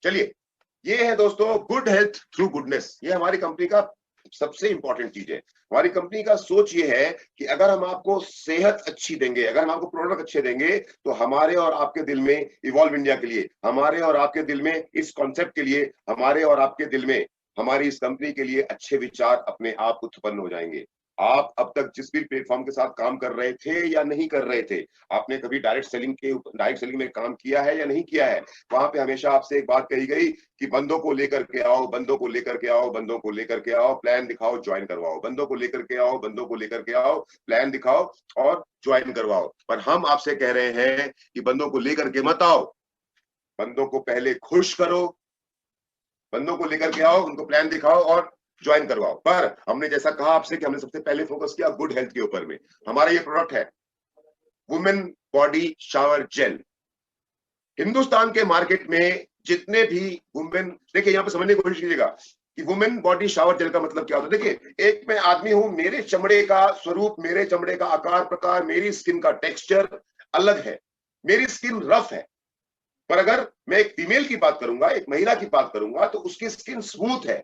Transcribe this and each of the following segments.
चलिए, ये है दोस्तों गुड हेल्थ थ्रू गुडनेस। ये हमारी कंपनी का सबसे इंपॉर्टेंट चीज है। हमारी कंपनी का सोच ये है कि अगर हम आपको सेहत अच्छी देंगे, अगर हम आपको प्रोडक्ट अच्छे देंगे, तो हमारे और आपके दिल में, इवॉल्व इंडिया के लिए, हमारे और आपके दिल में, इस कॉन्सेप्ट के लिए, हमारे और आपके दिल में, हमारी इस कंपनी के लिए अच्छे विचार अपने आप उत्पन्न हो जाएंगे। आप अब तक जिस भी प्लेटफॉर्म के साथ काम कर रहे थे या नहीं कर रहे थे, आपने कभी डायरेक्ट सेलिंग में काम किया है या नहीं किया है, वहां पे हमेशा आपसे एक बात कही गई कि बंदों को लेकर के आओ, बंदों को लेकर के आओ, बंदों को लेकर के आओ, प्लान दिखाओ, ज्वाइन करवाओ, बंदों को लेकर के आओ, बंदों को लेकर के आओ, प्लान दिखाओ और ज्वाइन करवाओ। पर हम आपसे कह रहे हैं कि बंदों को लेकर के मत आओ, बंदों को पहले खुश करो, बंदों को लेकर के आओ, उनको प्लान दिखाओ और ज्वाइन करवाओ। पर हमने जैसा कहा आपसे कि हमने सबसे पहले फोकस किया गुड हेल्थ के ऊपर में। हमारा ये प्रोडक्ट है women body shower gel. Hindustan के मार्केट में जितने भी वुमेन, देखिए यहां पे समझने की कोशिश कीजिएगा कि वुमेन बॉडी शावर जेल का मतलब क्या होता है। देखिए, एक मैं आदमी हूं, मेरे चमड़े का स्वरूप, मेरे चमड़े का आकार प्रकार, मेरी स्किन का टेक्सचर अलग है, मेरी स्किन रफ है। पर अगर मैं एक फीमेल की बात करूंगा, एक महिला की बात करूंगा, तो उसकी स्किन स्मूथ है।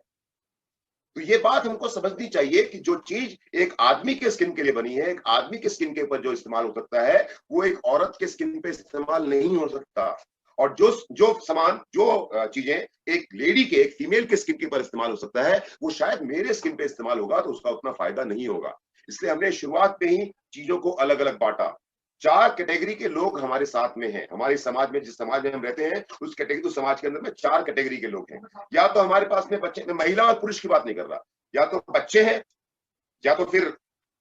तो ये बात हमको समझनी चाहिए कि जो चीज एक आदमी के स्किन के लिए बनी है, एक आदमी के स्किन के ऊपर जो इस्तेमाल हो सकता है, वो एक औरत के स्किन पे इस्तेमाल नहीं हो सकता। और जो जो सामान, जो चीजें एक लेडी के, एक फीमेल के स्किन के ऊपर इस्तेमाल हो सकता है, वो शायद मेरे स्किन पे इस्तेमाल होगा तो उसका उतना फायदा नहीं होगा। इसलिए हमने शुरुआत में ही चीजों को अलग अलग बांटा। 4 कैटेगरी के लोग हमारे साथ में हैं। हमारे समाज में, जिस समाज में हम रहते हैं, उस कैटेगरी, उस समाज के अंदर में 4 कैटेगरी के लोग हैं। या तो हमारे पास में बच्चे, मैं महिला और पुरुष की बात नहीं कर रहा, या तो बच्चे हैं, या तो फिर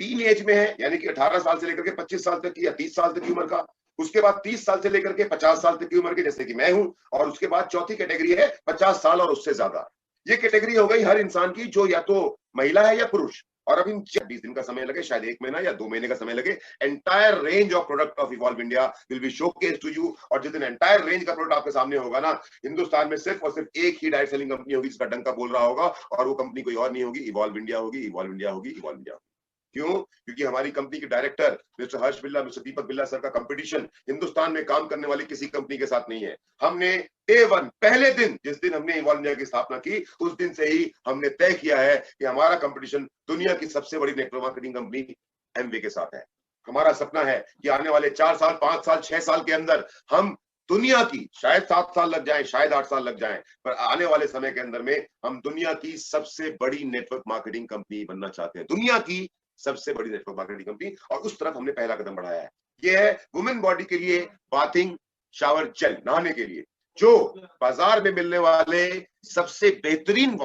टीन एज में है, यानी कि 18 साल से लेकर के 25 साल तक की, या 30 साल तक की उम्र का। उसके बाद 30 साल से लेकर के 50 साल तक की उम्र के, जैसे कि मैं हूं। और उसके बाद चौथी कैटेगरी है 50 साल और उससे ज्यादा। ये कैटेगरी हो गई हर इंसान की, जो या तो महिला है या पुरुष। और अब इन 20 दिन का समय लगे, शायद 1 महीना या 2 महीने का समय लगे, entire range of product of evolve India will be showcase to you. और जिस दिन एंटायर रेंज का प्रोडक्ट आपके सामने होगा ना, हिंदुस्तान में सिर्फ और सिर्फ एक ही डायरेक्ट सेलिंग कंपनी होगी जिसका डंका बोल रहा होगा, और वो कंपनी कोई और नहीं होगी, इवॉल्व इंडिया होगी, इवॉल्व इंडिया होगी, इवॉल्व इंडिया होगी। क्यों? क्योंकि हमारी कंपनी के डायरेक्टर मिस्टर हर्ष बिल्ला, मिस्टर दीपक बिल्ला सर का कंपटीशन हिंदुस्तान में काम करने वाली किसी कंपनी के साथ नहीं है। हमने डे 1, पहले दिन, जिस दिन हमने इवॉल्व इंडिया की स्थापना की, उस दिन से ही हमने तय किया है कि हमारा कंपटीशन दुनिया की सबसे बड़ी नेटवर्क मार्केटिंग कंपनी एमवे के साथ है। हमारा सपना है कि आने वाले 4 साल, 5 साल, 6 साल के अंदर हम दुनिया की, शायद 7 साल लग जाए, शायद 8 साल लग जाए, पर आने वाले समय के अंदर में हम दुनिया की सबसे बड़ी नेटवर्क मार्केटिंग कंपनी बनना चाहते हैं, दुनिया की सबसे बड़ी नेटवर्क मार्केटिंग कंपनी। और उस तरफ हमने पहला कदम बढ़ाया है। ये है वुमेन बॉडी के लिए बाथिंग शावर जेल, नहाने के लिए, जो बाजार में मिलने वाले सबसे बेहतरीन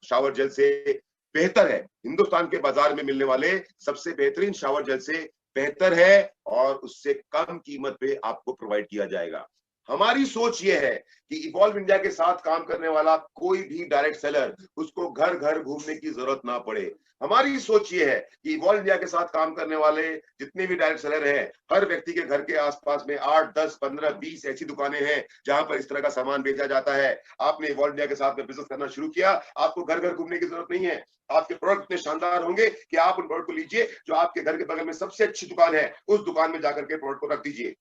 शावर जेल से बेहतर है। हिंदुस्तान के बाजार में मिलने वाले सबसे बेहतरीन शावर जेल से बेहतर है, और उससे कम कीमत पे आपको प्रोवाइड किया जाएगा। हमारी सोच ये है कि इवॉल्व इंडिया के साथ काम करने वाला कोई भी डायरेक्ट सेलर, उसको घर घर घूमने की जरूरत ना पड़े। हमारी सोच ये है कि इवॉल्व इंडिया के साथ काम करने वाले जितने भी डायरेक्ट सेलर हैं, हर व्यक्ति के घर के आसपास में 8, 10, 15, 20 ऐसी दुकानें हैं जहां पर इस तरह का सामान बेचा जाता है। आपने इवॉल्व इंडिया के साथ में बिजनेस करना शुरू किया, आपको घर घर घूमने की जरूरत नहीं है। आपके प्रोडक्ट इतने शानदार होंगे कि आप उन प्रोडक्ट को लीजिए, जो आपके घर के बगल में सबसे अच्छी दुकान है, उस दुकान में जाकर के प्रोडक्ट को रख दीजिए।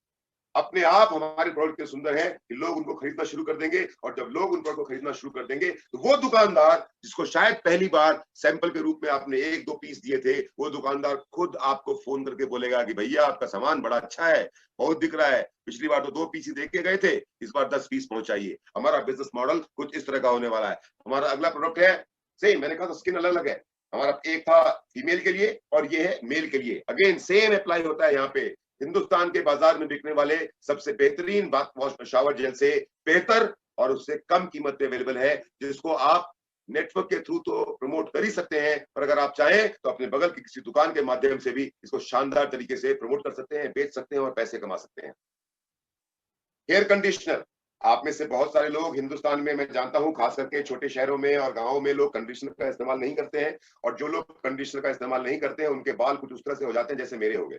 अपने आप हमारे प्रोडक्ट इतने सुंदर हैं कि लोग उनको खरीदना शुरू कर देंगे। और जब लोग उन प्रोडक्ट को खरीदना शुरू कर देंगे, तो वो दुकानदार जिसको शायद पहली बार सैंपल के रूप में आपने 1-2 पीस दिए थे, वो दुकानदार खुद आपको फोन करके बोलेगा कि भैया आपका सामान बड़ा अच्छा है, बहुत दिख रहा है, पिछली बार तो 2 पीस ही दे के गए थे, इस बार 10 पीस पहुंचाइए। हमारा बिजनेस मॉडल कुछ इस तरह का होने वाला है। हमारा अगला प्रोडक्ट है, सेम, मैंने कहा था स्किन अलग अलग है। हमारा एक था फीमेल के लिए और ये है मेल के लिए। अगेन सेम अप्लाई होता है यहाँ पे। हिंदुस्तान के बाजार में बिकने वाले सबसे बेहतरीन शावर जेल से बेहतर और उससे कम कीमत पे अवेलेबल है, जिसको आप नेटवर्क के थ्रू तो प्रमोट कर ही सकते हैं, पर अगर आप चाहें तो अपने बगल की किसी दुकान के माध्यम से भी इसको शानदार तरीके से प्रमोट कर सकते हैं, बेच सकते हैं और पैसे कमा सकते हैं। हेयर कंडीशनर, आप में से बहुत सारे लोग हिंदुस्तान में, मैं जानता हूं, खास करके छोटे शहरों में और गांवों में लोग कंडीशनर का इस्तेमाल नहीं करते हैं। और जो लोग कंडीशनर का इस्तेमाल नहीं करते हैं, उनके बाल कुछ उस तरह से हो जाते हैं जैसे मेरे हो गए।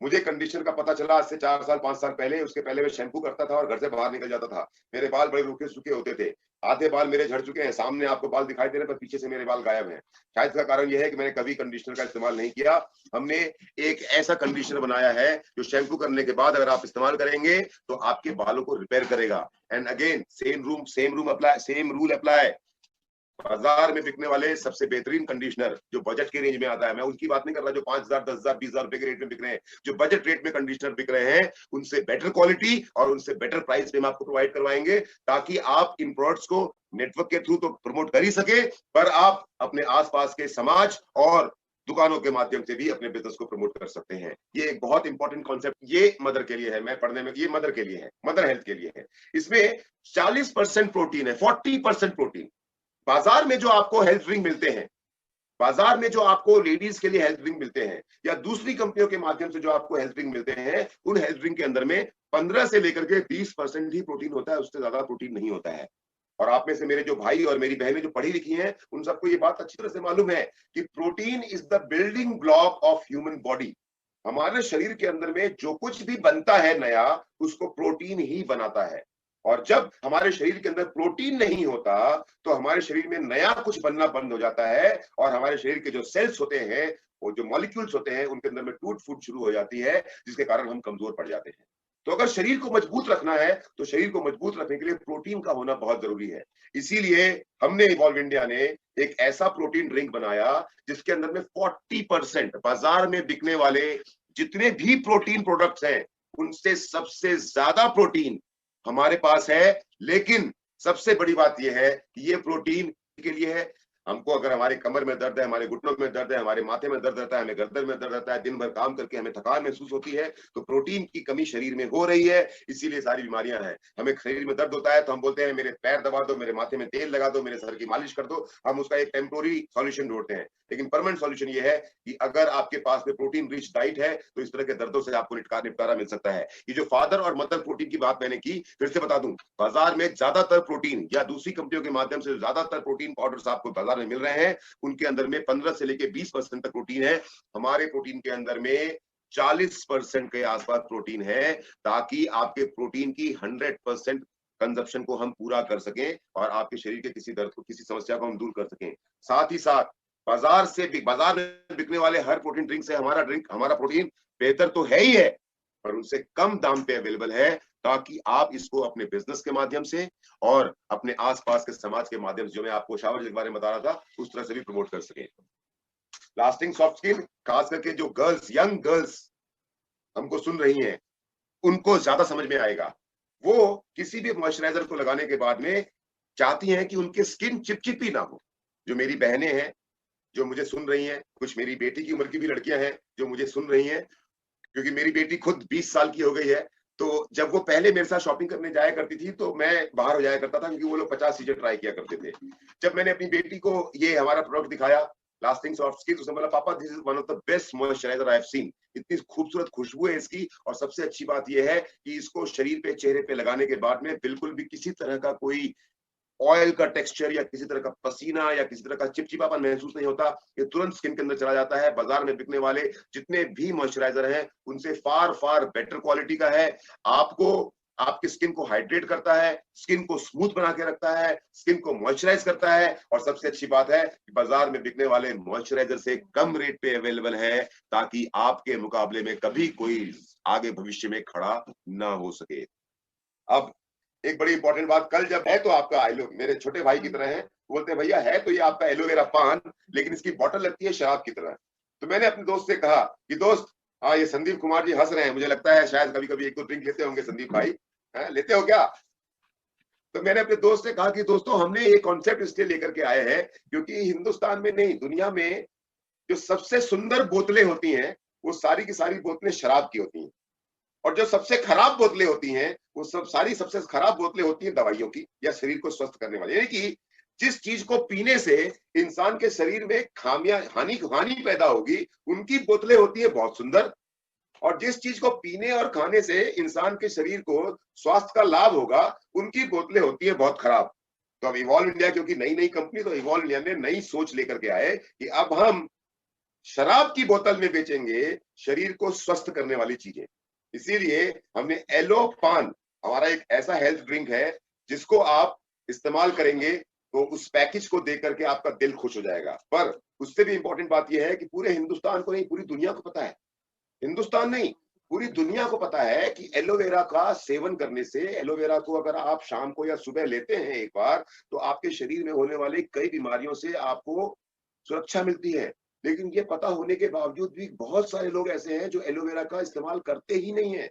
मुझे कंडीशनर का पता चला आज से 4 साल 5 साल पहले। उसके पहले मैं शैम्पू करता था और घर से बाहर निकल जाता था। मेरे बाल बड़े रूखे सूखे होते थे, आधे बाल मेरे झड़ चुके हैं, सामने आपको बाल दिखाई दे रहे हैं पर पीछे से मेरे बाल गायब हैं। शायद इसका कारण यह है कि मैंने कभी कंडीशनर का इस्तेमाल नहीं किया। हमने एक ऐसा कंडीशनर बनाया है जो शैम्पू करने के बाद अगर आप इस्तेमाल करेंगे तो आपके बालों को रिपेयर करेगा। And again same rule apply. बाजार में बिकने वाले सबसे बेहतरीन कंडीशनर जो बजट के रेंज में आता है, मैं उनकी बात नहीं कर रहा जो 5,000 10,000 20,000 रुपए के रेट में बिक रहे हैं, जो बजट रेट में कंडीशनर बिक रहे हैं, उनसे बेटर क्वालिटी और उनसे बेटर प्राइस पे हम आपको प्रोवाइड करवाएंगे, ताकि आप इन प्रोडक्ट्स को नेटवर्क के थ्रू तो प्रमोट कर ही सके, पर आप अपने आसपास के समाज और दुकानों के माध्यम से भी अपने बिजनेस को प्रमोट कर सकते हैं। ये एक बहुत इंपॉर्टेंट कॉन्सेप्ट, ये मदर के लिए है, मैं पढ़ने में, ये मदर के लिए है, मदर हेल्थ के लिए है। इसमें 40% प्रोटीन है, 40% प्रोटीन। बाजार में जो आपको हेल्थ ड्रिंक मिलते हैं, बाजार में जो आपको लेडीज के लिए हेल्थ ड्रिंक मिलते हैं या दूसरी कंपनियों के माध्यम से जो आपको हेल्थ ड्रिंक मिलते हैं, उन हेल्थ ड्रिंक के अंदर में 15 से लेकर के 20% ही प्रोटीन होता है, उससे ज्यादा प्रोटीन नहीं होता है। और आप में से मेरे जो भाई और मेरी बहनें जो पढ़ी लिखी हैं, उन सबको ये बात अच्छी तरह से मालूम है कि protein is the building block of human body. हमारे शरीर के अंदर में जो कुछ भी बनता है नया, उसको प्रोटीन ही बनाता है। और जब हमारे शरीर के अंदर प्रोटीन नहीं होता तो हमारे शरीर में नया कुछ बनना बंद हो जाता है और हमारे शरीर के जो सेल्स होते हैं, वो जो मॉलिक्यूल्स होते हैं, उनके अंदर में टूट फूट शुरू हो जाती है, जिसके कारण हम कमजोर पड़ जाते हैं। तो अगर शरीर को मजबूत रखना है तो शरीर को मजबूत रखने के लिए प्रोटीन का होना बहुत जरूरी है। इसीलिए हमने इवॉल्व इंडिया ने एक ऐसा प्रोटीन ड्रिंक बनाया जिसके अंदर में 40% बाजार में बिकने वाले जितने भी प्रोटीन प्रोडक्ट्स हैं, उनसे सबसे ज्यादा प्रोटीन हमारे पास है। लेकिन सबसे बड़ी बात यह है कि ये प्रोटीन के लिए है। हमको अगर हमारे कमर में दर्द है, हमारे घुटनों में दर्द है, हमारे माथे में दर्द रहता है, हमें गर्दन में दर्द रहता है, दिन भर काम करके हमें थकान महसूस होती है, तो प्रोटीन की कमी शरीर में हो रही है, इसीलिए सारी बीमारियां हैं। हमें शरीर में दर्द होता है तो हम बोलते हैं मेरे पैर दबा दो, मेरे माथे में तेल लगा दो, मेरे सर की मालिश कर दो। हम उसका एक टेम्पोररी सॉल्यूशन ढूंढते हैं, लेकिन परमानेंट सॉल्यूशन ये है कि अगर आपके पास में प्रोटीन रिच डाइट है तो इस तरह के दर्दों से आपको निपटारा मिल सकता है। ये जो फादर और मदर प्रोटीन की बात मैंने की, फिर से बता दूं, बाजार में ज्यादातर प्रोटीन या दूसरी कंपनियों के माध्यम से ज्यादातर प्रोटीन पाउडर्स आपको बाजार में मिल रहे हैं, उनके अंदर में 15 से लेकर 20% तक प्रोटीन है। हमारे प्रोटीन के अंदर में 40% के आसपास प्रोटीन है, ताकि आपके प्रोटीन की 100% कंजप्शन को हम पूरा कर सकें और आपके शरीर के किसी दर्द को, किसी समस्या को हम दूर कर सकें। साथ ही साथ बाजार में बिकने वाले हर प्रोटीन ड्रिंक से हमारा प्रोटीन बेहतर तो है ही है, पर उनसे कम दाम पे अवेलेबल है, ताकि आप इसको अपने बिजनेस के माध्यम से और अपने आसपास के समाज के माध्यम से, जो मैं आपको शावर जेल के बारे में बता रहा था, उस तरह से भी प्रमोट कर सकें। लास्टिंग सॉफ्ट स्किन, खास करके जो गर्ल्स, यंग गर्ल्स हमको सुन रही हैं, उनको ज्यादा समझ में आएगा। वो किसी भी मॉइस्चराइजर को लगाने के बाद में चाहती हैं कि उनकी स्किन चिपचिपी ना हो। जो मेरी बहनें हैं जो मुझे सुन रही हैं, कुछ मेरी बेटी की उम्र की भी लड़कियां हैं जो मुझे सुन रही हैं, क्योंकि मेरी बेटी खुद 20 साल की हो गई है, तो जब वो पहले मेरे साथ शॉपिंग करने जाया करती थी तो मैं बाहर हो जाया करता था, क्योंकि वो लोग 50 चीजें ट्राई किया करते थे। जब मैंने अपनी बेटी को ये हमारा प्रोडक्ट दिखाया, लास्टिंग सॉफ्ट स्किन, उसने बोला पापा this is one of the best moisturiser I have seen. इतनी खूबसूरत खुशबू है इसकी, और सबसे अच्छी बात यह है कि इसको शरीर पे, चेहरे पे लगाने के बाद में बिल्कुल भी किसी तरह का कोई ऑयल का टेक्सचर या किसी तरह का पसीना या किसी तरह का चिपचिपापन महसूस नहीं होता। ये तुरंत स्किन के अंदर चला जाता है। बाजार में बिकने वाले जितने भी मॉइस्चराइजर हैं, उनसे फार बेटर क्वालिटी का है। आपको आपकी स्किन को हाइड्रेट करता है, स्किन को स्मूथ बना के रखता है, स्किन को मॉइस्चराइज करता है, और सबसे अच्छी बात है कि बाजार में बिकने वाले मॉइस्चराइजर से कम रेट पे अवेलेबल है, ताकि आपके मुकाबले में कभी कोई आगे भविष्य में खड़ा ना हो सके। अब एक बड़ी इंपॉर्टेंट बात, कल जब है तो आपका मेरे छोटे भाई की तरह है, बोलते हैं भैया है तो ये आपका एलोवेरा पान, लेकिन इसकी बोतल लगती है शराब की तरह। तो मैंने अपने दोस्त से कहा कि दोस्त, हाँ ये संदीप कुमार जी हंस रहे हैं, मुझे लगता है शायद कभी कभी एक दो ड्रिंक लेते होंगे संदीप भाई, है लेते हो क्या? तो मैंने अपने दोस्त से कहा कि दोस्तों हमने ये कॉन्सेप्ट इसलिए लेकर के आए हैं क्योंकि हिंदुस्तान में नहीं, दुनिया में जो सबसे सुंदर बोतलें होती हैं, वो सारी की सारी बोतलें शराब की होती हैं, और जो सबसे खराब बोतलें होती हैं, वो सबसे खराब बोतलें होती हैं दवाइयों की या शरीर को स्वस्थ करने वाली। यानी कि जिस चीज को पीने से इंसान के शरीर में हानि पैदा होगी, उनकी बोतलें होती है बहुत सुंदर, और जिस चीज को पीने और खाने से इंसान के शरीर को स्वास्थ्य का लाभ होगा, उनकी बोतलें होती है बहुत खराब। तो अब इवॉल्व इंडिया, क्योंकि नई कंपनी, तो इवॉल्व इंडिया ने नई सोच लेकर के आए कि अब हम शराब की बोतल में बेचेंगे शरीर को स्वस्थ करने वाली चीजें। इसीलिए हमने एलो पान, हमारा एक ऐसा हेल्थ ड्रिंक है जिसको आप इस्तेमाल करेंगे तो उस पैकेज को देख करके आपका दिल खुश हो जाएगा। पर उससे भी इंपॉर्टेंट बात यह है कि पूरे हिंदुस्तान को नहीं, पूरी दुनिया को पता है, हिंदुस्तान नहीं पूरी दुनिया को पता है कि एलोवेरा का सेवन करने से, एलोवेरा को अगर आप शाम को या सुबह लेते हैं एक बार, तो आपके शरीर में होने वाली कई बीमारियों से आपको सुरक्षा मिलती है। लेकिन ये पता होने के बावजूद भी बहुत सारे लोग ऐसे हैं जो एलोवेरा का इस्तेमाल करते ही नहीं है।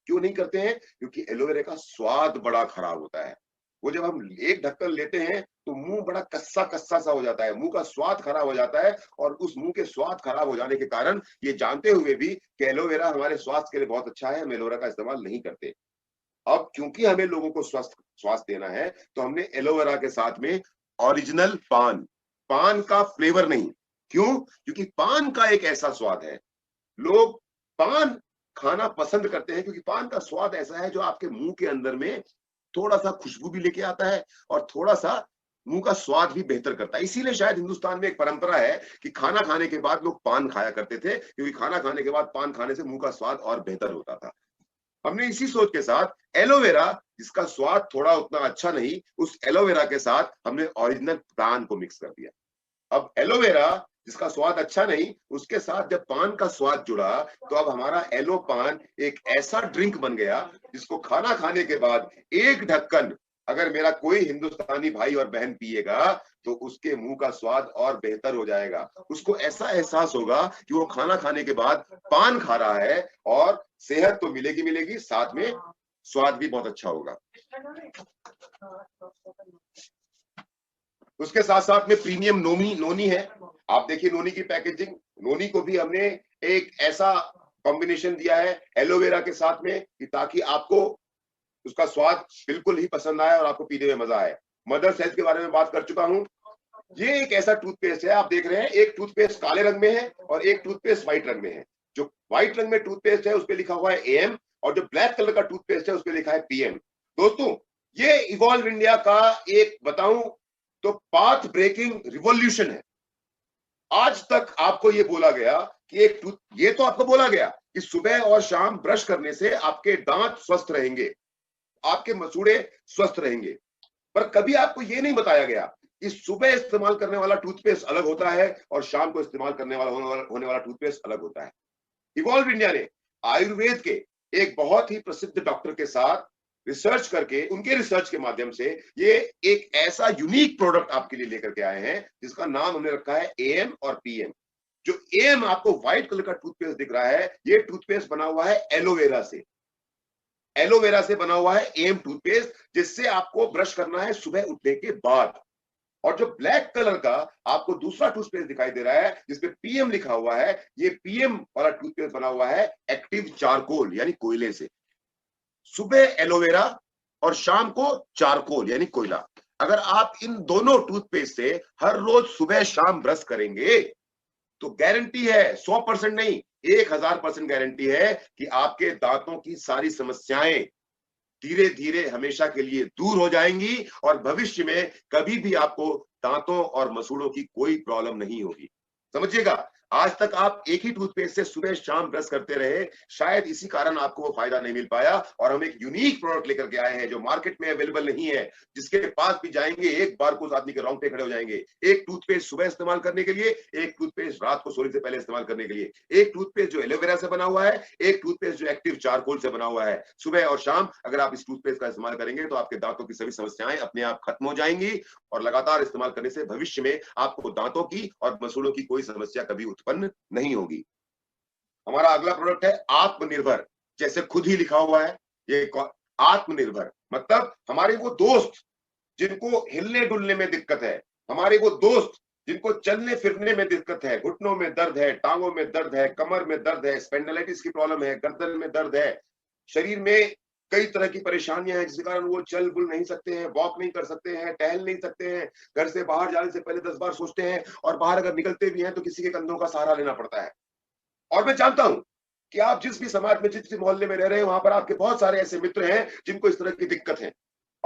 क्यों नहीं करते हैं? क्योंकि एलोवेरा का स्वाद बड़ा खराब होता है। वो जब हम एक ढक्कन लेते हैं तो मुंह बड़ा कस्सा कस्सा सा हो जाता है, मुंह का स्वाद खराब हो जाता है, और उस मुंह के स्वाद खराब हो जाने के कारण ये जानते हुए भी कि एलोवेरा हमारे स्वास्थ्य के लिए बहुत अच्छा है, हम एलोवेरा का इस्तेमाल नहीं करते। अब क्योंकि हमें लोगों को स्वास्थ्य देना है तो हमने एलोवेरा के साथ में ओरिजिनल पान, पान का फ्लेवर नहीं। क्यों? क्योंकि पान का एक ऐसा स्वाद है, लोग पान खाना पसंद करते हैं क्योंकि पान का स्वाद ऐसा है जो आपके मुंह के अंदर में थोड़ा सा खुशबू भी लेके आता है और थोड़ा सा मुंह का स्वाद भी बेहतर करता है। इसीलिए शायद हिंदुस्तान में एक परंपरा है कि खाना खाने के बाद लोग पान खाया करते थे, क्योंकि खाना खाने के बाद पान खाने से मुंह का स्वाद और बेहतर होता था। हमने इसी सोच के साथ एलोवेरा, जिसका स्वाद थोड़ा उतना अच्छा नहीं, उस एलोवेरा के साथ हमने ओरिजिनल पान को मिक्स कर दिया। अब एलोवेरा जिसका स्वाद अच्छा नहीं, उसके साथ जब पान का स्वाद जुड़ा तो अब हमारा एलो पान एक ऐसा ड्रिंक बन गया जिसको खाना खाने के बाद एक ढक्कन अगर मेरा कोई हिंदुस्तानी भाई और बहन पिएगा तो उसके मुंह का स्वाद और बेहतर हो जाएगा। उसको ऐसा एहसास होगा कि वो खाना खाने के बाद पान खा रहा है, और सेहत तो मिलेगी मिलेगी, साथ में स्वाद भी बहुत अच्छा होगा। उसके साथ साथ में प्रीमियम नोनी है। आप देखिए नोनी की पैकेजिंग, नोनी को भी हमने एक ऐसा कॉम्बिनेशन दिया है एलोवेरा के साथ में कि ताकि आपको उसका स्वाद बिल्कुल ही पसंद आए और आपको पीने में मजा आए। मदर्स हेल्थ के बारे में बात कर चुका हूं। ये एक ऐसा टूथपेस्ट है, आप देख रहे हैं एक टूथपेस्ट काले रंग में है और एक टूथपेस्ट व्हाइट रंग में है। जो व्हाइट रंग में टूथपेस्ट है उस पर लिखा हुआ है एम, और जो ब्लैक कलर का टूथपेस्ट है उस पर लिखा है पीएम। दोस्तों, ये इवॉल्व इंडिया का एक बताऊं तो पाथ ब्रेकिंग रिवॉल्यूशन है। आज तक आपको ये बोला गया कि ये तो आपको बोला गया कि सुबह और शाम ब्रश करने से आपके दांत स्वस्थ रहेंगे, आपके मसूड़े स्वस्थ रहेंगे, पर कभी आपको ये नहीं बताया गया कि सुबह इस्तेमाल करने वाला टूथपेस्ट अलग होता है और शाम को इस्तेमाल करने वाला होने वाला टूथपेस्ट अलग होता है। इवॉल्व इंडिया ने आयुर्वेद के एक बहुत ही प्रसिद्ध डॉक्टर के साथ रिसर्च करके, उनके रिसर्च के माध्यम से ये एक ऐसा यूनिक प्रोडक्ट आपके लिए लेकर के आए हैं जिसका नाम हमने रखा है एएम और पीएम। जो एएम आपको व्हाइट कलर का टूथपेस्ट दिख रहा है, ये टूथपेस्ट बना हुआ है एलोवेरा से। एलोवेरा से बना हुआ है एएम टूथपेस्ट, जिससे आपको ब्रश करना है सुबह उठने के बाद। और जो ब्लैक कलर का आपको दूसरा टूथपेस्ट दिखाई दे रहा है जिसपे पीएम लिखा हुआ है, ये पीएम वाला टूथपेस्ट बना हुआ है एक्टिव चारकोल यानी कोयले से। सुबह एलोवेरा और शाम को चारकोल यानी कोयला। अगर आप इन दोनों टूथपेस्ट से हर रोज सुबह शाम ब्रश करेंगे तो गारंटी है, 100% नहीं 1000% गारंटी है कि आपके दांतों की सारी समस्याएं धीरे धीरे हमेशा के लिए दूर हो जाएंगी और भविष्य में कभी भी आपको दांतों और मसूड़ों की कोई प्रॉब्लम नहीं होगी। समझिएगा, आज तक आप एक ही टूथपेस्ट से सुबह शाम ब्रश करते रहे, शायद इसी कारण आपको वो फायदा नहीं मिल पाया। और हम एक यूनिक प्रोडक्ट लेकर के आए हैं जो मार्केट में अवेलेबल नहीं है, जिसके पास भी जाएंगे एक बार को उस आदमी के रोंगटे खड़े हो जाएंगे। एक टूथपेस्ट सुबह इस्तेमाल करने के लिए, एक टूथपेस्ट रात को सोने से पहले इस्तेमाल करने के लिए, एक टूथपेस्ट जो एलोवेरा से बना हुआ है, एक टूथपेस्ट जो एक्टिव चारकोल से बना हुआ है। सुबह और शाम अगर आप इस टूथपेस्ट का इस्तेमाल करेंगे तो आपके दांतों की सभी समस्याएं अपने आप खत्म हो जाएंगी, और लगातार इस्तेमाल करने से भविष्य में आपको दांतों की और मसूड़ों की कोई समस्या कभी उत्पन्न नहीं होगी। हमारा अगला प्रोडक्ट है आत्मनिर्भर। जैसे खुद ही लिखा हुआ है, ये आत्मनिर्भर मतलब हमारे वो दोस्त जिनको हिलने डुलने में दिक्कत है, हमारे वो दोस्त जिनको चलने फिरने में दिक्कत है, घुटनों में दर्द है, टांगों में दर्द है, कमर में दर्द है, स्पेंडालाइटिस की प्रॉब्लम है, गर्दन में दर्द है, शरीर में कई तरह की परेशानियां हैं जिसके कारण वो चल बुल नहीं सकते हैं, वॉक नहीं कर सकते हैं, टहल नहीं सकते हैं, घर से बाहर जाने से पहले 10 बार सोचते हैं, और बाहर अगर निकलते भी हैं तो किसी के कंधों का सहारा लेना पड़ता है। और मैं जानता हूं कि आप जिस भी समाज में, जिस भी मोहल्ले में रह रहे हैं, वहां पर आपके बहुत सारे ऐसे मित्र हैं जिनको इस तरह की दिक्कत है,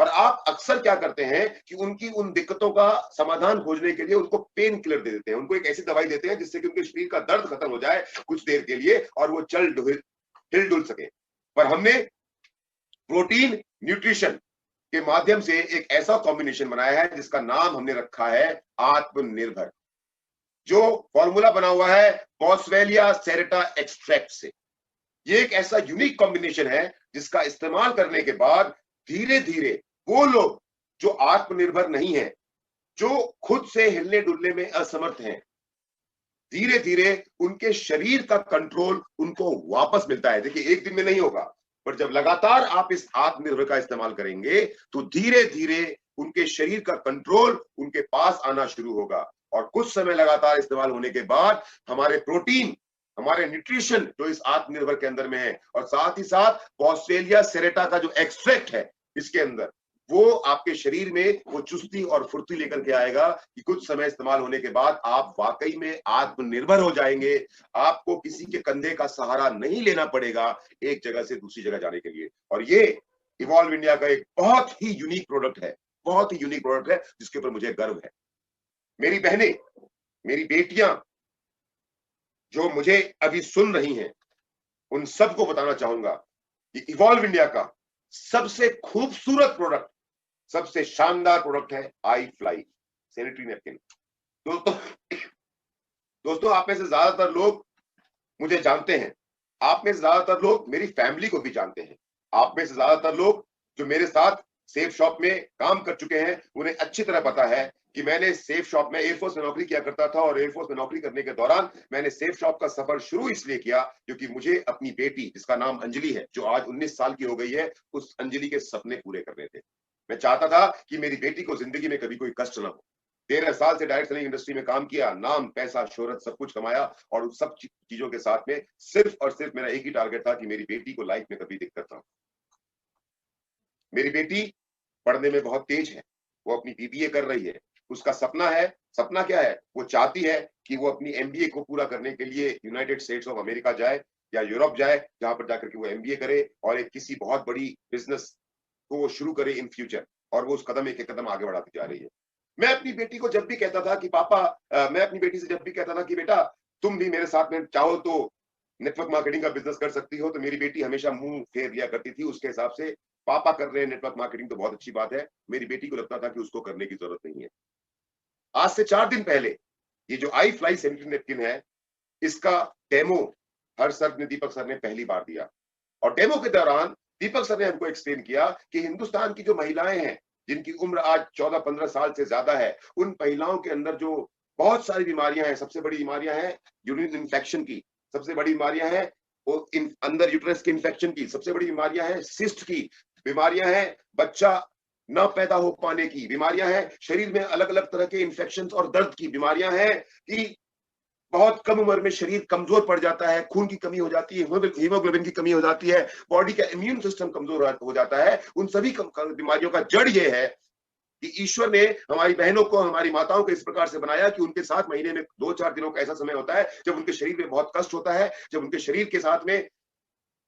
और आप अक्सर क्या करते हैं कि उनकी उन दिक्कतों का समाधान खोजने के लिए उनको पेन किलर दे देते हैं, उनको एक ऐसी दवाई देते हैं जिससे कि उनके शरीर का दर्द खत्म हो जाए कुछ देर के लिए और वो हिल डुल सके। पर हमने प्रोटीन न्यूट्रिशन के माध्यम से एक ऐसा कॉम्बिनेशन बनाया है जिसका नाम हमने रखा है आत्मनिर्भर, जो फॉर्मूला बना हुआ है बॉसवेलिया सेरेटा एक्सट्रैक्ट से। ये एक ऐसा यूनिक कॉम्बिनेशन है जिसका इस्तेमाल करने के बाद धीरे धीरे वो लोग जो आत्मनिर्भर नहीं है, जो खुद से हिलने डुलने में असमर्थ हैं, धीरे धीरे उनके शरीर का कंट्रोल उनको वापस मिलता है। देखिए, एक दिन में नहीं होगा, पर जब लगातार आप इस आत्मनिर्भर का इस्तेमाल करेंगे तो धीरे धीरे उनके शरीर का कंट्रोल उनके पास आना शुरू होगा। और कुछ समय लगातार इस्तेमाल होने के बाद हमारे प्रोटीन, हमारे न्यूट्रिशन जो इस आत्मनिर्भर के अंदर में है, और साथ ही साथ बॉसवेलिया सेरेटा का जो एक्सट्रैक्ट है इसके अंदर, वो आपके शरीर में वो चुस्ती और फुर्ती लेकर के आएगा कि कुछ समय इस्तेमाल होने के बाद आप वाकई में आत्मनिर्भर हो जाएंगे। आपको किसी के कंधे का सहारा नहीं लेना पड़ेगा एक जगह से दूसरी जगह जाने के लिए। और ये इवॉल्व इंडिया का एक बहुत ही यूनिक प्रोडक्ट है, बहुत ही यूनिक प्रोडक्ट है जिसके ऊपर मुझे गर्व है। मेरी बहनें, मेरी बेटियां जो मुझे अभी सुन रही हैं, उन सबको बताना चाहूंगा कि इवॉल्व इंडिया का सबसे खूबसूरत प्रोडक्ट, सबसे शानदार प्रोडक्ट है आई फ्लाई सैनिटरी नैपकिन। दोस्तों, आप में से ज्यादातर लोग मुझे जानते हैं, आप में से ज्यादातर लोग मेरी फैमिली को भी जानते हैं, आप में से ज्यादातर लोग जो मेरे साथ सेफ शॉप में काम कर चुके हैं उन्हें अच्छी तरह पता है कि मैंने सेफ शॉप में एयरफोर्स में नौकरी किया करता था, और एयरफोर्स में नौकरी करने के दौरान मैंने सेफ शॉप का सफर शुरू इसलिए किया क्योंकि मुझे अपनी बेटी, जिसका नाम अंजलि है, जो आज 19 साल की हो गई है, उस अंजलि के सपने पूरे करने थे। मैं चाहता था कि मेरी बेटी को जिंदगी में कभी कोई कष्ट ना हो। 13 साल से डायरेक्ट सेलिंग इंडस्ट्री में काम किया, नाम, पैसा, शोहरत सब कुछ कमाया, और उन सब चीजों के साथ में सिर्फ और सिर्फ मेरा एक ही टारगेट था कि मेरी बेटी को लाइफ में कभी दिक्कत ना हो। मेरी बेटी पढ़ने में बहुत तेज है, वो अपनी बीबीए कर रही है। उसका सपना है, सपना क्या है, वो चाहती है कि वो अपनी एमबीए को पूरा करने के लिए यूनाइटेड स्टेट्स ऑफ अमेरिका जाए या यूरोप जाए, जहां पर जाकर के वो एमबीए करे और एक किसी बहुत बड़ी बिजनेस को वो शुरू करे इन फ्यूचर। और वो उस कदम एक एक कदम आगे बढ़ाती जा रही है। मैं अपनी बेटी को जब भी कहता था कि पापा, मैं अपनी बेटी से जब भी कहता था कि बेटा तुम भी मेरे साथ में चाहो तो नेटवर्क मार्केटिंग का बिजनेस कर सकती हो, तो मेरी बेटी हमेशा मुंह फेर दिया करती थी। उसके हिसाब से पापा कर रहे हैं नेटवर्क मार्केटिंग तो बहुत अच्छी बात है, मेरी बेटी को लगता था कि उसको करने की जरूरत नहीं है। आज से 4 दिन पहले ये जो आई फ्लाई सैनिटरी नैपकिन है, इसका डेमो हर सर ने, दीपक सर ने पहली बार दिया। और डेमो के दौरान दीपक सर ने हमको एक्सप्लेन किया कि हिंदुस्तान की जो महिलाएं हैं, जिनकी उम्र आज 14-15 साल से ज्यादा है, उन महिलाओं के अंदर जो बहुत सारी बीमारियां हैं, सबसे बड़ी बीमारियां हैं यूरिन इन्फेक्शन की, सबसे बड़ी बीमारियां हैं वो अंदर यूट्रस के इन्फेक्शन की, सबसे बड़ी बीमारियां हैं सिस्ट की, बीमारियां हैं बच्चा न पैदा हो पाने की, बीमारियां हैं शरीर में अलग अलग तरह के इन्फेक्शन और दर्द की, बीमारियां हैं कि बहुत कम उम्र में शरीर कमजोर पड़ जाता है, खून की कमी हो जाती है, हीमोग्लोबिन की कमी हो जाती है, बॉडी का इम्यून सिस्टम कमजोर हो जाता है। उन सभी बीमारियों का जड़ ये है कि ईश्वर ने हमारी बहनों को, हमारी माताओं को इस प्रकार से बनाया कि उनके साथ महीने में 2-4 दिनों का ऐसा समय होता है जब उनके शरीर में बहुत कष्ट होता है, जब उनके शरीर के साथ में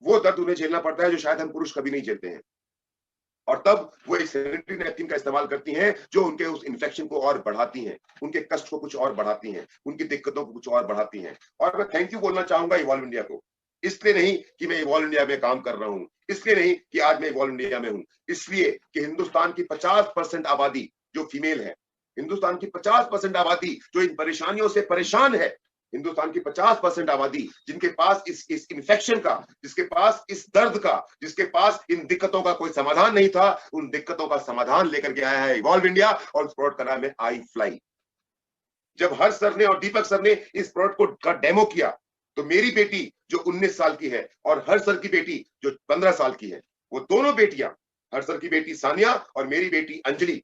वो दर्द उन्हें झेलना पड़ता है जो शायद हम पुरुष कभी नहीं झेलते हैं। और तब वो एक सैनिटरी नैपकिन का इस्तेमाल करती हैं जो उनके उस इन्फेक्शन को और बढ़ाती हैं, उनके कष्ट को कुछ और बढ़ाती हैं, उनकी दिक्कतों को कुछ और बढ़ाती हैं। और मैं थैंक यू बोलना चाहूंगा इवॉल्व इंडिया को, इसलिए नहीं कि मैं इवॉल्व इंडिया में काम कर रहा हूं, इसलिए नहीं कि आज मैं इवॉल्व इंडिया में हूं, इसलिए कि हिंदुस्तान की 50% आबादी जो फीमेल है, हिंदुस्तान की 50% आबादी जो इन परेशानियों से परेशान है, हिंदुस्तान की 50% आबादी जिनके पास इस इन्फेक्शन का, जिसके पास इस दर्द का, जिसके पास इन दिक्कतों का कोई समाधान नहीं था, उन दिक्कतों का समाधान लेकर के आया है इवॉल्व इंडिया, और उस प्रोडक्ट का नाम है आई फ्लाई। जब हर्ष सर ने और दीपक सर ने इस प्रोडक्ट को का डेमो किया तो मेरी बेटी जो 19 साल की है और हर्ष सर की बेटी जो 15 साल की है, वो दोनों बेटियां, हर्ष सर की बेटी सानिया और मेरी बेटी अंजलि,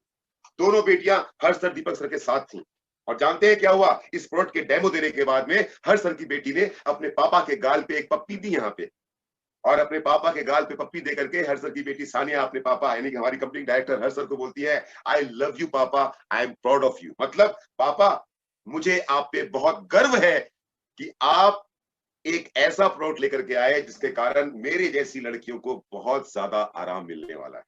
दोनों बेटियां हर्ष सर दीपक सर के साथ थी। और जानते हैं क्या हुआ? इस प्रोडक्ट के डेमो देने के बाद में हर्ष सर की बेटी ने अपने पापा के गाल पे एक पप्पी दी यहाँ पे, और अपने पापा के गाल पे पप्पी दे करके हर्ष सर की बेटी सानिया अपने पापा यानी कि हमारी कंपनी डायरेक्टर हर्ष सर को बोलती है, आई लव यू पापा, I am proud of you. मतलब पापा, मुझे आप पे बहुत गर्व है कि आप एक ऐसा प्रोडक्ट लेकर के आए जिसके कारण मेरे जैसी लड़कियों को बहुत ज्यादा आराम मिलने वाला है।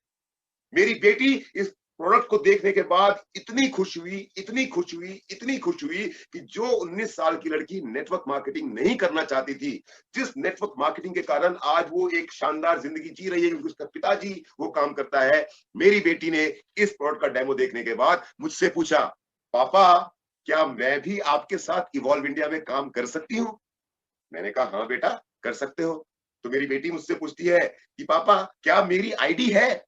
मेरी बेटी इस प्रोडक्ट को देखने के बाद इतनी खुश हुई, इतनी खुश हुई, इतनी खुश हुई कि जो 19 साल की लड़की नेटवर्क मार्केटिंग नहीं करना चाहती थी, जिस नेटवर्क मार्केटिंग के कारण आज वो एक शानदार जिंदगी जी रही है क्योंकि उसका पिताजी वो काम करता है, मेरी बेटी ने इस प्रोडक्ट का डेमो देखने के बाद मुझसे पूछा, पापा क्या मैं भी आपके साथ इवॉल्व इंडिया में काम कर सकती हूँ? मैंने कहा हाँ बेटा कर सकते हो। तो मेरी बेटी मुझसे पूछती है कि पापा क्या मेरी आईडी है?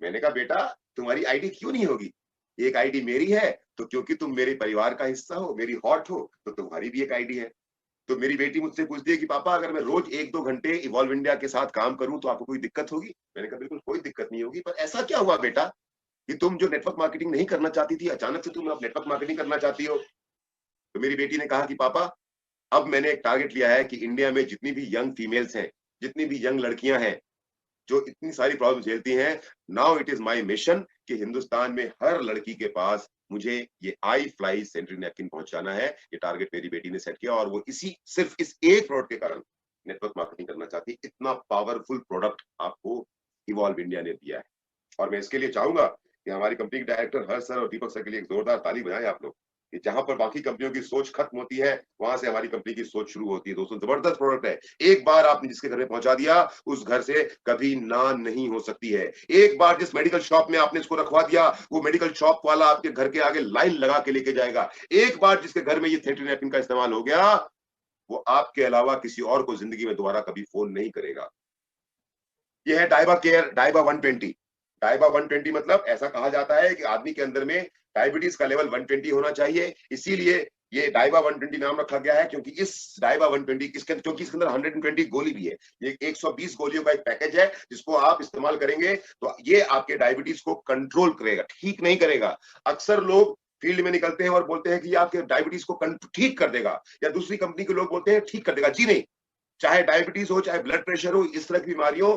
मैंने कहा बेटा तुम्हारी आईडी क्यों नहीं होगी? एक आईडी मेरी है तो क्योंकि तुम मेरे परिवार का हिस्सा हो, मेरी हॉट हो, तो तुम्हारी भी एक आईडी है। तो मेरी बेटी मुझसे पूछती है कि पापा अगर मैं रोज 1-2 घंटे इवॉल्व इंडिया के साथ काम करूं तो आपको कोई दिक्कत होगी? मैंने कहा बिल्कुल कोई दिक्कत नहीं होगी, पर ऐसा क्या हुआ बेटा कि तुम जो नेटवर्क मार्केटिंग नहीं करना चाहती थी अचानक से तुम अब नेटवर्क मार्केटिंग करना चाहती हो? तो मेरी बेटी ने कहा कि पापा अब मैंने एक टारगेट लिया है कि इंडिया में जितनी भी यंग फीमेल्स हैं, जितनी भी यंग लड़कियां हैं जो इतनी सारी प्रॉब्लम झेलती हैं, now it is my mission कि हिंदुस्तान में हर लड़की के पास मुझे ये आई फ्लाई सैनिटरी नैपकिन पहुंचाना है। ये टारगेट मेरी बेटी ने सेट किया और वो इसी सिर्फ इस एक प्रोडक्ट के कारण नेटवर्क मार्केटिंग करना चाहती है। इतना पावरफुल प्रोडक्ट आपको इवॉल्व इंडिया ने दिया है और मैं इसके लिए चाहूंगा कि हमारी कंपनी के डायरेक्टर हर्ष सर और दीपक सर के लिए एक जोरदार ताली बजाएं आप लोग कि जहां पर बाकी कंपनियों की सोच खत्म होती है वहां से हमारी कंपनी की सोच शुरू होती है। दोस्तों जबरदस्त प्रोडक्ट है, एक बार आपने जिसके घर में पहुंचा दिया उस घर से कभी ना नहीं हो सकती है। एक बार जिस मेडिकल शॉप में आपने इसको रखवा दिया वो मेडिकल शॉप वाला आपके घर के आगे लाइन लगा के लेके जाएगा। एक बार जिसके घर में ये सैनिटरी नैपकिन का इस्तेमाल हो गया वो आपके अलावा किसी और को जिंदगी में दोबारा कभी फोन नहीं करेगा। ये है डाइबा केयर डाइबा 120। डाइबा 120 मतलब ऐसा कहा जाता है कि आदमी के अंदर में डायबिटीज का लेवल 120 होना चाहिए, इसीलिए ये डाइबा 120 नाम रखा गया है क्योंकि इस डाइबा 120 क्योंकि इसके अंदर 120 गोली भी है। ये 120 गोलियों का एक पैकेज है जिसको आप इस्तेमाल करेंगे तो ये आपके डायबिटीज को कंट्रोल करेगा, ठीक नहीं करेगा। अक्सर लोग फील्ड में निकलते हैं और बोलते हैं कि ये आपके डायबिटीज को ठीक कर देगा, या दूसरी कंपनी के लोग बोलते हैं ठीक कर देगा। जी नहीं, चाहे डायबिटीज हो चाहे ब्लड प्रेशर हो, इस तरह की बीमारियों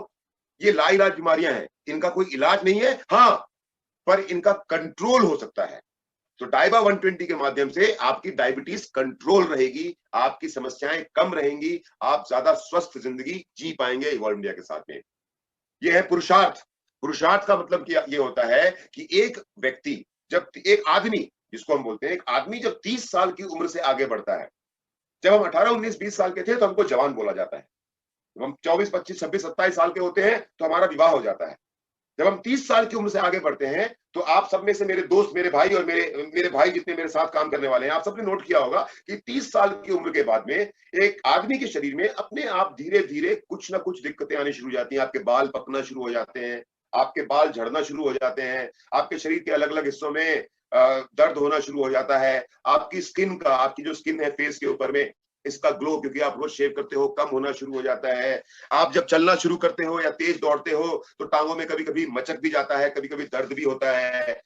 ये लाइलाज बीमारियां हैं, इनका कोई इलाज नहीं है, हाँ पर इनका कंट्रोल हो सकता है। तो डाइबा 120 के माध्यम से आपकी डायबिटीज कंट्रोल रहेगी, आपकी समस्याएं कम रहेंगी, आप ज्यादा स्वस्थ जिंदगी जी पाएंगे इवॉल्व इंडिया के साथ में। यह है पुरुषार्थ। पुरुषार्थ का मतलब ये होता है कि एक व्यक्ति जब एक आदमी जिसको हम बोलते हैं एक आदमी जब 30 साल की उम्र से आगे बढ़ता है, जब हम 18, 19, 20 साल के थे तो हमको जवान बोला जाता है, जब हम 24, 25, 26, 27 साल के होते हैं तो हमारा विवाह हो जाता है। जब हम 30 साल की उम्र से आगे बढ़ते हैं तो आप सब में से मेरे दोस्त, मेरे भाई और मेरे भाई जितने मेरे साथ काम करने वाले हैं, आप सबने नोट किया होगा कि 30 साल की उम्र के बाद में एक आदमी के शरीर में अपने आप धीरे धीरे कुछ ना कुछ दिक्कतें आनी शुरू हो जाती हैं। आपके बाल पकना शुरू हो जाते हैं, आपके बाल झड़ना शुरू हो जाते हैं, आपके शरीर के अलग अलग हिस्सों में दर्द होना शुरू हो जाता है, आपकी स्किन का, आपकी जो स्किन है फेस के ऊपर में इसका ग्लो, क्योंकि आप रोज शेव करते हो, कम होना शुरू हो जाता है। आप जब चलना शुरू करते हो या तेज दौड़ते हो तो टांगों में कभी कभी मचक भी जाता है, कभी कभी दर्द भी होता है,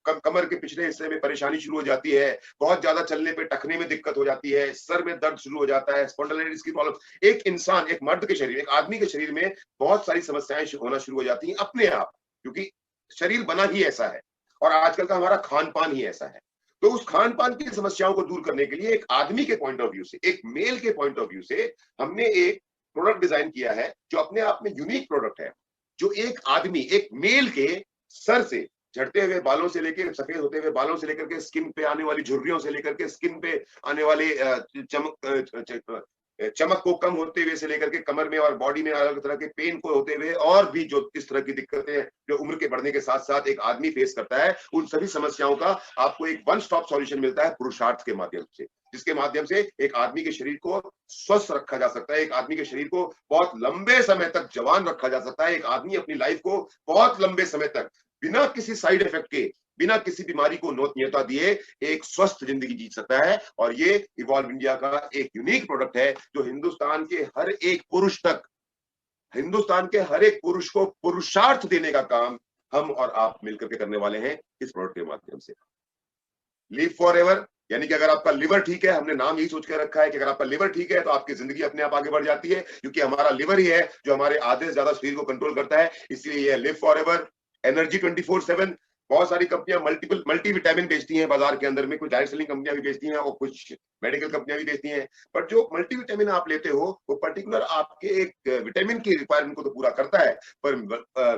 कमर के पिछले हिस्से में परेशानी शुरू हो जाती है, बहुत ज्यादा चलने पे टखने में दिक्कत हो जाती है, सर में दर्द शुरू हो जाता है, स्पॉन्डिलाइटिस की प्रॉब्लम। एक इंसान, एक मर्द के शरीर, एक आदमी के शरीर में बहुत सारी समस्याएं होना शुरू हो जाती हैं अपने आप, क्योंकि शरीर बना ही ऐसा है और आजकल का हमारा खान पान ही ऐसा है। तो उस खान पान की समस्याओं को दूर करने के लिए एक आदमी के पॉइंट ऑफ व्यू से, एक मेल के पॉइंट ऑफ व्यू से हमने एक प्रोडक्ट डिजाइन किया है जो अपने आप में यूनिक प्रोडक्ट है, जो एक आदमी, एक मेल के सर से झड़ते हुए बालों से लेकर, सफेद होते हुए बालों से लेकर के, स्किन पे आने वाली झुर्रियों से लेकर के, स्किन पे आने वाले चमक को कम होते हुए से लेकर के, कमर में और बॉडी में अलग तरह के पेन को होते हुए, और भी जो इस तरह की दिक्कतें जो उम्र के बढ़ने के साथ साथ एक आदमी फेस करता है, उन सभी समस्याओं का आपको एक वन स्टॉप सॉल्यूशन मिलता है पुरुषार्थ के माध्यम से, जिसके माध्यम से एक आदमी के शरीर को स्वस्थ रखा जा सकता है, एक आदमी के शरीर को बहुत लंबे समय तक जवान रखा जा सकता है, एक आदमी अपनी लाइफ को बहुत लंबे समय तक बिना किसी साइड इफेक्ट के, बिना किसी बीमारी को न्योता दिए एक स्वस्थ जिंदगी जी सकता है। और ये इवॉल्व इंडिया का एक यूनिक प्रोडक्ट है जो हिंदुस्तान के हर एक पुरुष तक, हिंदुस्तान के हर एक पुरुष को पुरुषार्थ देने का काम हम और आप मिलकर के करने वाले हैं इस प्रोडक्ट के माध्यम से। लिव फॉर एवर, यानी कि अगर आपका लिवर ठीक है, हमने नाम यही सोच के रखा है कि अगर आपका लिवर ठीक है तो आपकी जिंदगी अपने आप आगे बढ़ जाती है, क्योंकि हमारा लिवर ही है जो हमारे आधे से ज्यादा शरीर को कंट्रोल करता है। इसलिए यह लिव फॉर एवर, एनर्जी 24/7, बहुत सारी कंपनियां मल्टी विटामिन बेचती हैं बाजार के अंदर में, कुछ डायरेक्ट सेलिंग कंपनियां भी बेचती हैं और कुछ मेडिकल कंपनियां भी बेचती हैं। पर जो मल्टी विटामिन आप लेते हो वो पर्टिकुलर आपके एक विटामिन की रिक्वायरमेंट को तो पूरा करता है, पर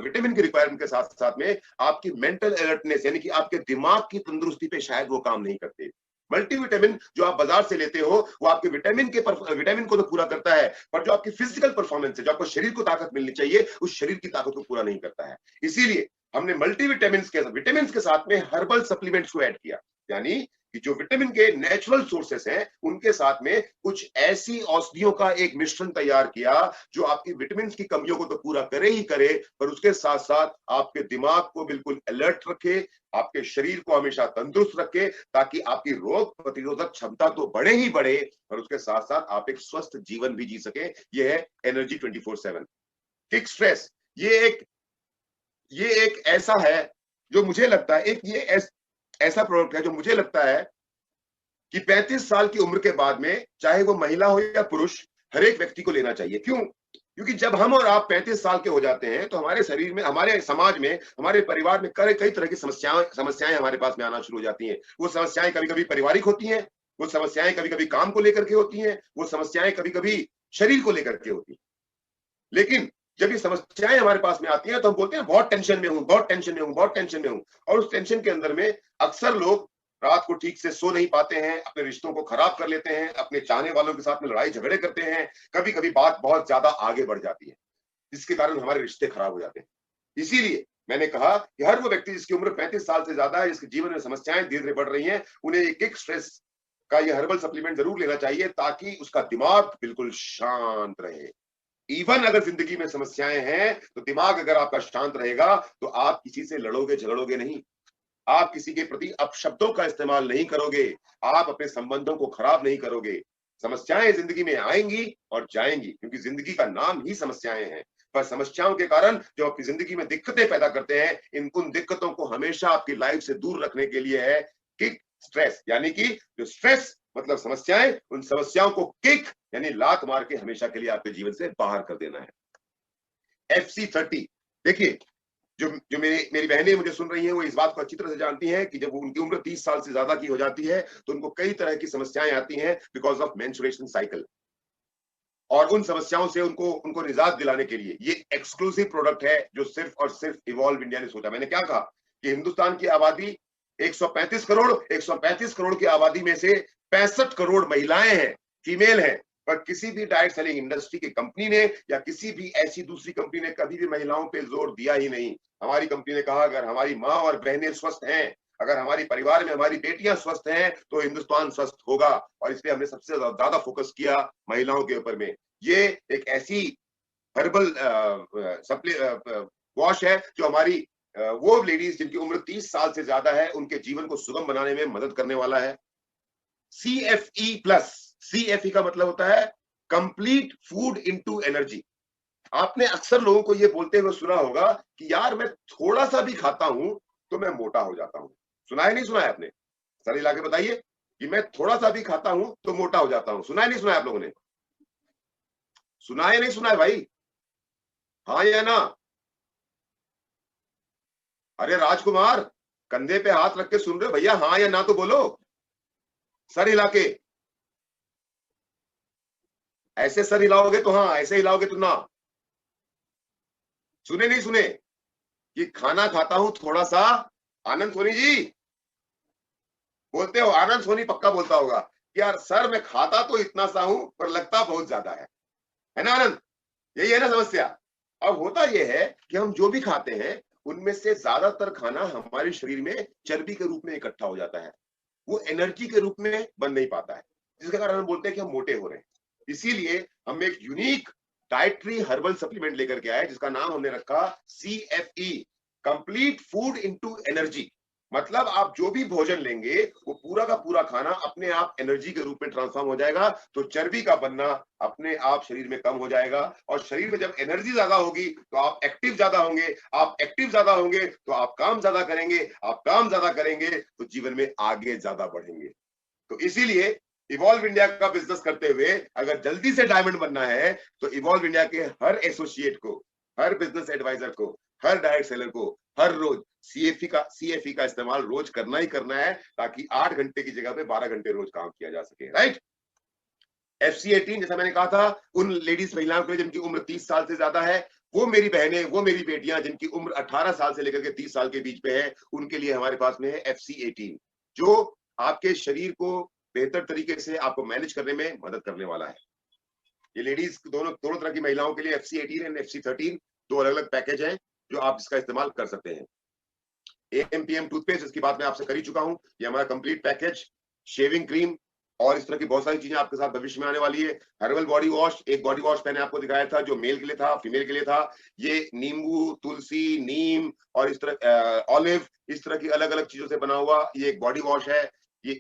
विटामिन की रिक्वायरमेंट के साथ साथ में आपकी मेंटल अलर्टनेस यानी कि आपके दिमाग की तंदुरुस्ती पे शायद वो काम नहीं करते। मल्टीविटामिन जो आप बाजार से लेते हो वो आपके विटामिन को तो पूरा करता है, पर जो आपकी फिजिकल परफॉर्मेंस है, जो आपको शरीर को ताकत मिलनी चाहिए, उस शरीर की ताकत को पूरा नहीं करता है। इसीलिए हमने विटामिन के साथ में हर्बल सप्लीमेंट्स को ऐड किया, यानी कि जो विटामिन के नेचुरल सोर्सेस हैं उनके साथ में कुछ ऐसी औषधियों का एक मिश्रण तैयार किया जो आपकी विटामिन की कमियों को तो पूरा करे ही करे, पर उसके साथ साथ आपके दिमाग को बिल्कुल अलर्ट रखे, आपके शरीर को हमेशा तंदुरुस्त रखे, ताकि आपकी रोग प्रतिरोधक क्षमता तो बढ़े ही बढ़े और उसके साथ साथ आप एक स्वस्थ जीवन भी जी सके। यह है एनर्जी 24/7 किक स्ट्रेस। ये एक ऐसा है जो मुझे लगता है ऐसा प्रोडक्ट है जो मुझे लगता है कि 35 साल की उम्र के बाद में, चाहे वो महिला हो या पुरुष, हर एक व्यक्ति को लेना चाहिए। क्यों? क्योंकि जब हम और आप 35 साल के हो जाते हैं तो हमारे शरीर में, हमारे समाज में, हमारे परिवार में कई तरह की समस्याएं हमारे पास में आना शुरू हो जाती हैं। वो समस्याएं कभी कभी पारिवारिक होती हैं, वो समस्याएं कभी कभी काम को लेकर के होती हैं, वो समस्याएं कभी कभी शरीर को लेकर के होती हैं। लेकिन जब ये समस्याएं हमारे पास में आती हैं तो हम बोलते हैं बहुत टेंशन में हूं, बहुत टेंशन में हूं, बहुत टेंशन में हूं। और उस टेंशन के अंदर में अक्सर लोग रात को ठीक से सो नहीं पाते हैं, अपने रिश्तों को खराब कर लेते हैं, अपने चाहने वालों के साथ में लड़ाई झगड़े करते हैं, कभी कभी बात बहुत ज्यादा आगे बढ़ जाती है, जिसके कारण हमारे रिश्ते खराब हो जाते हैं। इसीलिए मैंने कहा कि हर वो व्यक्ति जिसकी उम्र 35 साल से ज्यादा है, जिसके जीवन में समस्याएं धीरे धीरे बढ़ रही हैं, उन्हें एक एक स्ट्रेस का ये हर्बल सप्लीमेंट जरूर लेना चाहिए, ताकि उसका दिमाग बिल्कुल शांत रहे। इवन अगर जिंदगी में समस्याएं हैं तो दिमाग अगर आपका शांत रहेगा तो आप किसी से लड़ोगे झगड़ोगे नहीं, आप किसी के प्रति अपशब्दों का इस्तेमाल नहीं करोगे, आप अपने संबंधों को खराब नहीं करोगे। समस्याएं जिंदगी में आएंगी और जाएंगी, क्योंकि जिंदगी का नाम ही समस्याएं हैं। पर समस्याओं के कारण जो आपकी जिंदगी में दिक्कतें पैदा करते हैं, उन दिक्कतों को हमेशा आपकी लाइफ से दूर रखने के लिए है किक स्ट्रेस, यानी कि जो स्ट्रेस मतलब समस्याएं, उन समस्याओं को किक यानी लात मार के हमेशा के लिए आपके जीवन से बाहर कर देना है। FC30 देखिए, जो मेरी बहनें मुझे सुन रही हैं वो इस बात को अच्छी तरह से जानती हैं कि जब उनकी उम्र 30 साल से ज्यादा की हो जाती है तो उनको कई तरह की समस्याएं आती हैं बिकॉज ऑफ मेंस्ट्रुएशन साइकिल, और उन समस्याओं से उनको निजात दिलाने के लिए ये एक्सक्लूसिव प्रोडक्ट है जो सिर्फ और सिर्फ इवॉल्व इंडिया ने सोचा। मैंने क्या कहा कि हिंदुस्तान की आबादी 135 करोड़ की आबादी में से 65 करोड़ महिलाएं हैं, फीमेल हैं, पर किसी भी डाइट सेलिंग इंडस्ट्री की कंपनी ने या किसी भी ऐसी दूसरी कंपनी ने कभी भी महिलाओं पे जोर दिया ही नहीं। हमारी कंपनी ने कहा अगर हमारी माँ और बहनें स्वस्थ हैं, अगर हमारी परिवार में हमारी बेटियां स्वस्थ हैं तो हिंदुस्तान स्वस्थ होगा, और इसलिए हमने सबसे ज्यादा फोकस किया महिलाओं के ऊपर में। ये एक ऐसी हर्बल वॉश है जो हमारी वो लेडीज जिनकी उम्र 30 साल से ज्यादा है उनके जीवन को सुगम बनाने में मदद करने वाला है। CFE+, CFE का मतलब होता है कंप्लीट फूड इनटू एनर्जी। आपने अक्सर लोगों को ये बोलते हुए सुना होगा कि यार मैं थोड़ा सा भी खाता हूं तो मैं मोटा हो जाता हूं। सुना है नहीं सुना है आपने? सर लाके बताइए कि मैं थोड़ा सा भी खाता हूं तो मोटा हो जाता हूं। सुना है नहीं सुना है आप लोगों ने? सुना है नहीं सुना है भाई? हाँ या ना? अरे राजकुमार, कंधे पे हाथ रख के सुन रहे हो भैया? हाँ या ना तो बोलो, सर हिला के। ऐसे सर हिलाओगे तो हाँ, ऐसे हिलाओगे तो ना। सुने नहीं सुने कि खाना खाता हूं थोड़ा सा? आनंद सोनी जी बोलते हो, आनंद सोनी पक्का बोलता होगा कि यार सर मैं खाता तो इतना सा हूं पर लगता बहुत ज्यादा है ना आनंद? यही है ना समस्या। अब होता यह है कि हम जो भी खाते हैं उनमें से ज्यादातर खाना हमारे शरीर में चर्बी के रूप में इकट्ठा हो जाता है, वो एनर्जी के रूप में बन नहीं पाता है, जिसके कारण हम बोलते हैं कि हम मोटे हो रहे हैं। इसीलिए हम एक यूनिक डाइटरी हर्बल सप्लीमेंट लेकर के आए जिसका नाम हमने रखा CFE, complete food into energy. मतलब आप जो भी भोजन लेंगे वो पूरा का पूरा खाना अपने आप एनर्जी के रूप में ट्रांसफॉर्म हो जाएगा, तो चर्बी का बनना अपने आप शरीर में कम हो जाएगा, और शरीर में जब एनर्जी ज्यादा होगी तो आप एक्टिव ज्यादा होंगे, आप एक्टिव ज्यादा होंगे तो आप काम ज्यादा करेंगे, आप काम ज्यादा करेंगे तो जीवन में आगे ज्यादा बढ़ेंगे। तो इसीलिए इवॉल्व इंडिया का बिजनेस करते हुए अगर जल्दी से डायमंड बनना है तो इवॉल्व इंडिया के हर एसोसिएट को, हर बिजनेस एडवाइजर को हर डायरेक्ट सेलर को हर रोज सीएफई का इस्तेमाल रोज करना ही करना है, ताकि 8 घंटे की जगह पे 12 घंटे रोज काम किया जा सके, राइट। FC18 जैसा मैंने कहा था, उन लेडीज महिलाओं के लिए जिनकी उम्र 30 साल से ज्यादा है, वो मेरी बहनें, वो मेरी बेटियां जिनकी उम्र 18 साल से लेकर के 30 साल के बीच में है, उनके लिए हमारे पास में है FC18, जो आपके शरीर को बेहतर तरीके से आपको मैनेज करने में मदद करने वाला है। ये लेडीज दोनों तरह की महिलाओं के लिए FC18 एंड FC13 दो अलग अलग पैकेज हैं जो आप इसका इस्तेमाल कर सकते हैं। AMPM टूथपेस्ट, इसकी बात मैं आपसे कर ही चुका हूं, ये हमारा कंप्लीट पैकेज, शेविंग क्रीम और इस तरह की बहुत सारी चीजें आपके साथ भविष्य में आने वाली है। हर्बल बॉडी वॉश, एक बॉडी वॉश मैंने आपको दिखाया था जो मेल के लिए था, फीमेल के लिए था। ये नींबू, तुलसी, नीम और इस तरह ऑलिव, इस तरह की अलग अलग चीजों से बना हुआ ये एक बॉडी वॉश है। ये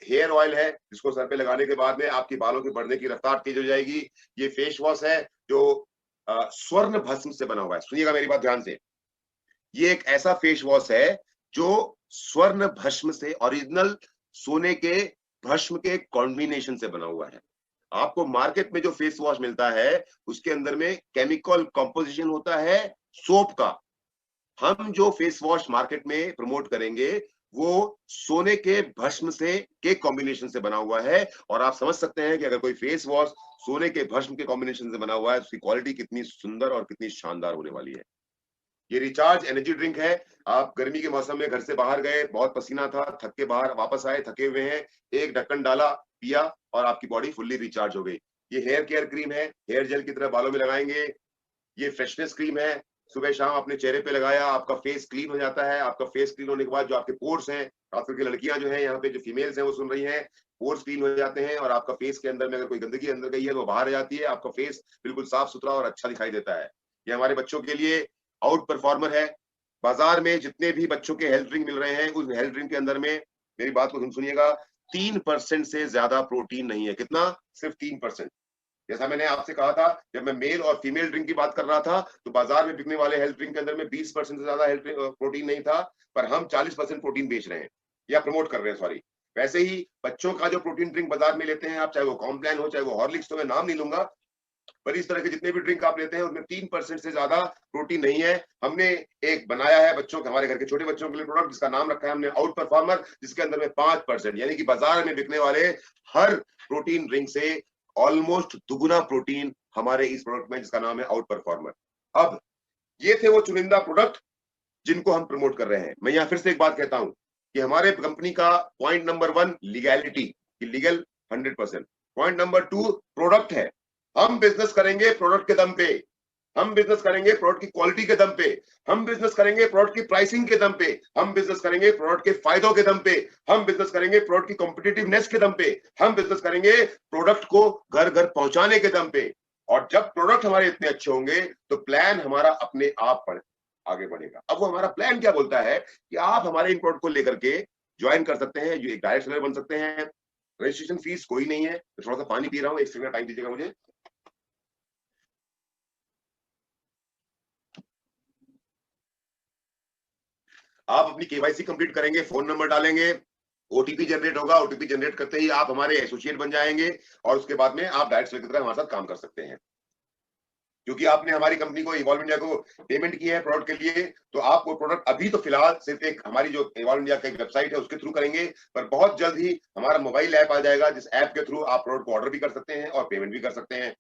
हेयर ऑयल है जिसको सर पे लगाने के बाद में आपकी बालों के बढ़ने की रफ्तार तेज हो जाएगी। ये फेस वॉश है जो स्वर्ण भस्म से बना हुआ है। सुनिएगा मेरी बात ध्यान से, ये एक ऐसा फेस वॉश है जो स्वर्ण भस्म से, ओरिजिनल सोने के भस्म के कॉम्बिनेशन से बना हुआ है। आपको मार्केट में जो फेस वॉश मिलता है उसके अंदर में केमिकल कंपोजिशन होता है सोप का। हम जो फेस वॉश मार्केट में प्रमोट करेंगे वो सोने के भस्म से के कॉम्बिनेशन से बना हुआ है। और आप समझ सकते हैं कि अगर कोई फेस वॉश सोने के भस्म के कॉम्बिनेशन से बना हुआ है, उसकी क्वालिटी कितनी सुंदर और कितनी शानदार होने वाली है। ये रिचार्ज एनर्जी ड्रिंक है। आप गर्मी के मौसम में घर से बाहर गए, बहुत पसीना था, थक के बाहर वापस आए, थके हुए हैं, एक ढक्कन डाला, पिया और आपकी बॉडी फुल्ली रिचार्ज हो गई। ये हेयर केयर क्रीम है, हेयर जेल की तरह बालों में लगाएंगे। ये फ्रेशनेस क्रीम है, सुबह शाम अपने चेहरे पे लगाया, आपका फेस क्लीन हो जाता है। आपका फेस क्लीन होने के बाद जो आपके पोर्स हैं, खास करके लड़कियां जो हैं यहाँ पे, जो फीमेल्स हैं वो सुन रही हैं, पोर्स क्लीन हो जाते हैं और आपका फेस के अंदर में अगर कोई गंदगी अंदर गई है तो वो बाहर आ जाती है। आपका फेस बिल्कुल साफ सुथरा और अच्छा दिखाई देता है। ये हमारे बच्चों के लिए आउट परफॉर्मर है। बाजार में जितने भी बच्चों के हेल्थ ड्रिंक मिल रहे हैं, उस हेल्थ ड्रिंक के अंदर में, मेरी बात को सुनिएगा, 3% से ज्यादा प्रोटीन नहीं है। कितना? सिर्फ 3%। जैसा मैंने आपसे कहा था, जब मैं मेल और फीमेल ड्रिंक की बात कर रहा था, तो बाजार में बिकने वाले हेल्थ ड्रिंक के अंदर में 20% से ज्यादा हेल्थ प्रोटीन नहीं था, पर हम 40% प्रोटीन बेच रहे हैं या प्रमोट कर रहे हैं, सॉरी। वैसे ही बच्चों का जो प्रोटीन ड्रिंक बाजार में लेते हैं आप, चाहे वो कॉम्प्लान हो, चाहे वो हॉर्लिक्स, तो मैं नाम नहीं लूंगा, पर इस तरह के जितने भी ड्रिंक आप लेते हैं उसमें 3% से ज्यादा प्रोटीन नहीं है। हमने एक बनाया है बच्चों के, हमारे घर के छोटे बच्चों के लिए प्रोडक्ट, जिसका नाम रखा है हमने आउट परफॉर्मर, जिसके अंदर में 5%, यानी कि बाजार में बिकने वाले हर प्रोटीन ड्रिंक से ऑलमोस्ट दुगुना प्रोटीन हमारे इस प्रोडक्ट में, जिसका नाम है आउट परफॉर्मर। अब ये थे वो चुनिंदा प्रोडक्ट जिनको हम प्रमोट कर रहे हैं। मैं यहाँ फिर से एक बात कहता हूं कि हमारे कंपनी का point number 1 legality, legal 100%। Point number 2 product है। हम बिजनेस करेंगे प्रोडक्ट के दम पे, हम बिजनेस करेंगे प्रोडक्ट की क्वालिटी के दम पे, हम बिजनेस करेंगे प्रोडक्ट की प्राइसिंग के दम पे, हम बिजनेस करेंगे प्रोडक्ट के फायदों के दम पे, हम बिजनेस करेंगे प्रोडक्ट की कॉम्पिटिटिवनेस के दम पे, हम बिजनेस करेंगे प्रोडक्ट को घर घर पहुंचाने के दम पे। और जब प्रोडक्ट हमारे इतने अच्छे होंगे तो प्लान हमारा अपने आप आगे बढ़ेगा। अब वो हमारा प्लान क्या बोलता है कि आप हमारे इन प्रोडक्ट को लेकर के ज्वाइन कर सकते हैं, जो एक डायरेक्ट सेलर बन सकते हैं। रजिस्ट्रेशन फीस कोई नहीं है। थोड़ा सा पानी पी रहा हूं, एक सेकंड टाइम दीजिएगा मुझे। आप अपनी केवाईसी कंप्लीट करेंगे, फोन नंबर डालेंगे, ओटीपी जनरेट होगा, ओटीपी जनरेट करते ही आप हमारे एसोसिएट बन जाएंगे और उसके बाद में आप डायरेक्ट सेलर की तरह हमारे साथ काम कर सकते हैं। क्योंकि आपने हमारी कंपनी को, इवॉल्व इंडिया को पेमेंट की है प्रोडक्ट के लिए, तो आप वो प्रोडक्ट अभी तो फिलहाल सिर्फ एक हमारी जो इवॉल्व इंडिया का एक वेबसाइट है उसके थ्रू करेंगे, पर बहुत जल्द ही हमारा मोबाइल ऐप आ जाएगा, जिस ऐप के थ्रू आप प्रोडक्ट को ऑर्डर भी कर सकते हैं और पेमेंट भी कर सकते हैं।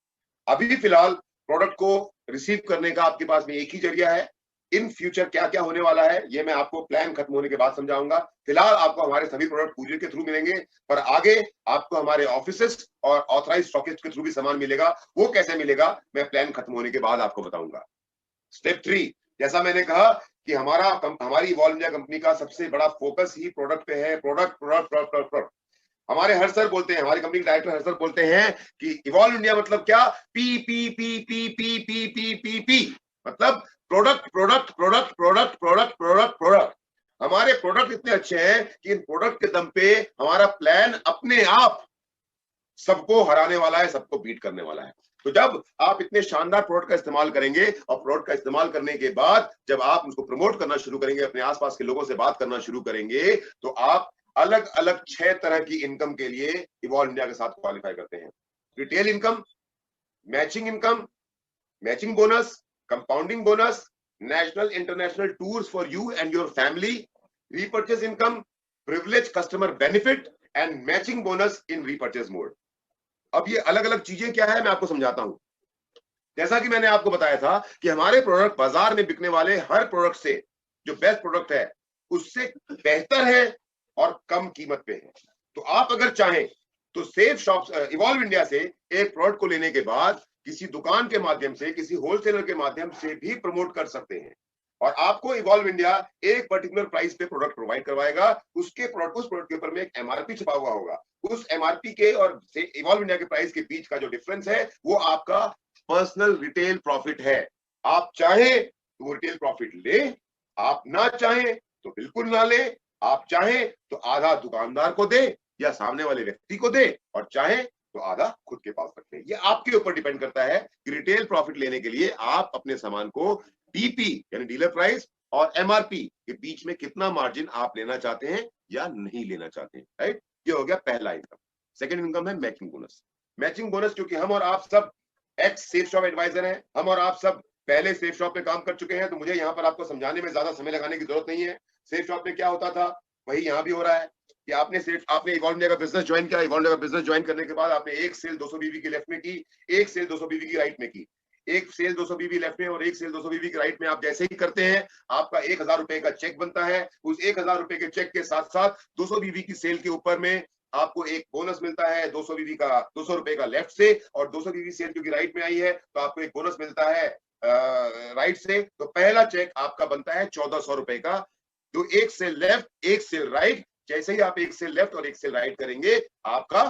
अभी फिलहाल प्रोडक्ट को रिसीव करने का आपके पास में एक ही जरिया है। इन फ्यूचर क्या क्या होने वाला है ये मैं आपको प्लान खत्म होने के बाद समझाऊंगा। फिलहाल आपको हमारे सभी प्रोडक्ट कुरियर के थ्रू मिलेंगे, पर आगे आपको हमारे ऑफिसेस और ऑथराइज स्टॉकिस्ट के थ्रू भी सामान मिलेगा। वो कैसे मिलेगा मैं प्लान खत्म होने के बाद आपको बताऊंगा। स्टेप 3, जैसा मैंने कहा कि हमारी इवॉल्व इंडिया कंपनी का सबसे बड़ा फोकस ही प्रोडक्ट पे है। Product product product product. हमारे हर सर बोलते हैं, हमारी कंपनी के डायरेक्टर हर सर बोलते हैं कि इवॉल्व इंडिया मतलब क्या, P P P P P P P P P, मतलब product product product product product product product. हमारे प्रोडक्ट इतने अच्छे हैं कि इन प्रोडक्ट के दम पे हमारा प्लान अपने आप सबको हराने वाला है, सबको बीट करने वाला है। तो जब आप इतने शानदार प्रोडक्ट का इस्तेमाल करेंगे और प्रोडक्ट का इस्तेमाल करने के बाद जब आप उसको प्रमोट करना शुरू करेंगे, अपने आसपास के लोगों से बात करना शुरू करेंगे, तो आप अलग अलग 6 तरह की इनकम के लिए इवॉल्व इंडिया के साथ क्वालिफाई करते हैं। Retail income, matching bonus, compounding bonus, national international tours for you and your family, repurchase income, privilege customer benefit and matching bonus in repurchase mode. अब ये अलग अलग चीजें क्या है मैं आपको समझाता हूं। जैसा कि मैंने आपको बताया था कि हमारे प्रोडक्ट बाजार में बिकने वाले हर प्रोडक्ट से जो बेस्ट प्रोडक्ट है उससे बेहतर है और कम कीमत पे है। तो आप अगर चाहें तो सेफ शॉप्स इवॉल्व इंडिया से एक प्रोडक्ट को लेने के बाद किसी दुकान के माध्यम से, किसी होलसेलर के माध्यम से भी प्रमोट कर सकते हैं और आपको इवॉल्व इंडिया एक पर्टिकुलर प्राइस पे प्रोडक्ट प्रोवाइड करवाएगा। उस प्रोडक्ट के ऊपर में एक एमआरपी छपा हुआ होगा। उस एमआरपी के और इवॉल्व इंडिया के प्राइस के बीच का जो डिफरेंस है वो आपका पर्सनल रिटेल प्रॉफिट है। आप चाहें तो वो रिटेल प्रॉफिट ले, आप ना चाहें तो बिल्कुल ना ले। आप चाहें तो आधा दुकानदार को दे या सामने वाले व्यक्ति को दे और चाहे तो आधा खुद के पास रखें। ये आपके ऊपर डिपेंड करता है कि रिटेल प्रॉफिट लेने के लिए आप अपने सामान को डीपी यानी डीलर प्राइस और एमआरपी के बीच में कितना मार्जिन आप लेना चाहते हैं या नहीं लेना चाहते हैं। राइट, ये हो गया पहला इनकम। सेकंड इनकम है मैचिंग बोनस। मैचिंग बोनस क्योंकि हम और आप सब एक्स सेफ शॉप एडवाइजर हैं, हम और आप सब पहले सेफ शॉप पे काम कर चुके हैं, तो मुझे यहाँ पर आपको समझाने में ज्यादा समय लगाने की जरूरत नहीं है। सेफ शॉप में क्या होता था वही यहाँ भी हो रहा है कि आपने इवॉल्व इंडिया का बिजनेस ज्वाइन किया। इवॉल्व इंडिया का बिजनेस ज्वाइन करने के बाद आपने एक सेल 200 बीवी की लेफ्ट में की, एक सेल 200 बीवी की राइट में की। एक सेल 200 बीवी लेफ्ट में और एक सेल 200 बीवी की राइट में आप जैसे ही करते हैं आपका 1000 रुपए का चेक बनता है। उस 1000 रुपए के चेक के साथ साथ 200 बीवी की सेल के ऊपर में आपको एक बोनस मिलता है 200 बीवी का, 200 रुपए का लेफ्ट से, और 200 बीवी सेल क्योंकि राइट में आई है तो आपको एक बोनस मिलता है राइट से। तो पहला चेक आपका बनता है 1400 रुपए का। जो एक सेल लेफ्ट एक सेल राइट, जैसे ही आप एक सेल लेफ्ट और एक सेल राइट करेंगे आपका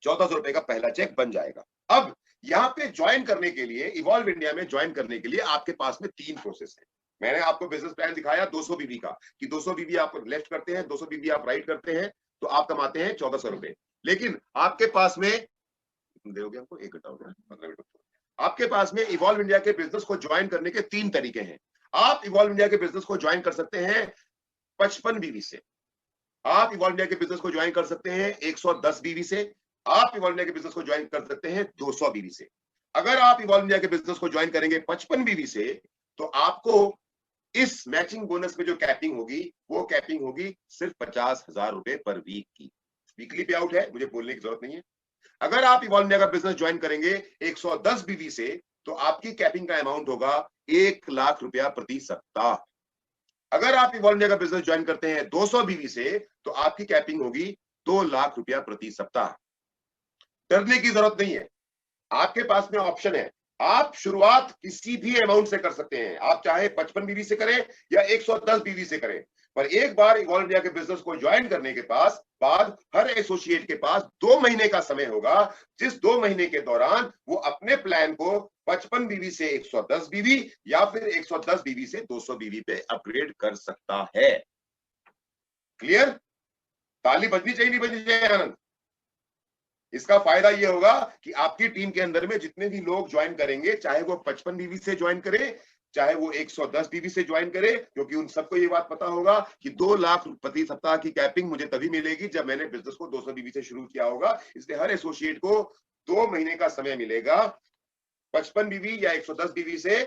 1400 रुपए का पहला चेक बन जाएगा। अब यहाँ पे ज्वाइन करने के लिए, इवॉल्व इंडिया में ज्वाइन करने के लिए आपके पास में 3 प्रोसेस है। मैंने आपको बिजनेस प्लान दिखाया 200 बीवी का कि 200 बीवी आप लेफ्ट करते हैं, 200 बीवी आप राइट करते हैं तो आप कमाते हैं 1400 रुपए। लेकिन आपके पास में दोगे हमको 1 घंटा हो गया 15 मिनट। आपके पास में इवॉल्व इंडिया के बिजनेस को ज्वाइन करने के 3 तरीके हैं। आप इवॉल्व इंडिया के बिजनेस को ज्वाइन कर सकते हैं 55 बीवी से, आप इवॉल्व इंडिया के बिजनेस को ज्वाइन कर सकते हैं 110 बीवी से, आप इवॉल्व इंडिया के बिजनेस को ज्वाइन कर सकते हैं 200 बीवी से। अगर आप इवॉल्व इंडिया के बिजनेस को ज्वाइन करेंगे 55 बीवी से तो आपको इस मैचिंग बोनस में जो कैपिंग होगी वो कैपिंग होगी सिर्फ 50,000 रुपए पर वीक की। वीकली पे आउट है, मुझे बोलने की जरूरत नहीं है। अगर आप इवॉल्व इंडिया का बिजनेस ज्वाइन करेंगे 110 बीवी से तो आपकी कैपिंग का अमाउंट होगा 1 लाख रुपया प्रति सप्ताह। अगर आप इवॉल्व इंडिया का बिजनेस ज्वाइन करते हैं 200 बीवी से तो आपकी कैपिंग होगी 2 लाख रुपया प्रति सप्ताह। डरने की जरूरत नहीं है, आपके पास में ऑप्शन है। आप शुरुआत किसी भी अमाउंट से कर सकते हैं, आप चाहे 55 बीवी से करें या 110 बीवी से करें, पर एक बार इवॉल्व इंडिया के बिजनेस को ज्वाइन करने के बाद हर एसोसिएट के पास 2 महीने का समय होगा, जिस 2 महीने के दौरान वो अपने प्लान को 55 बीवी से 110 बीवी या फिर 110 बीवी से 200 बीवी पे अपग्रेड कर सकता है। क्लियर? ताली बजनी चाहिए नहीं बजनी चाहिए आनंद? इसका फायदा ये होगा कि आपकी टीम के अंदर में जितने भी लोग ज्वाइन करेंगे, चाहे वो 55 बीवी से ज्वाइन करे चाहे वो 110 बीवी से ज्वाइन करे, क्योंकि उन सबको ये बात पता होगा कि 2 लाख प्रति सप्ताह की कैपिंग मुझे तभी मिलेगी जब मैंने बिजनेस को 200 बीवी से शुरू किया होगा। इसलिए हर एसोसिएट को 2 महीने का समय मिलेगा 55 बीवी या 110 बीवी से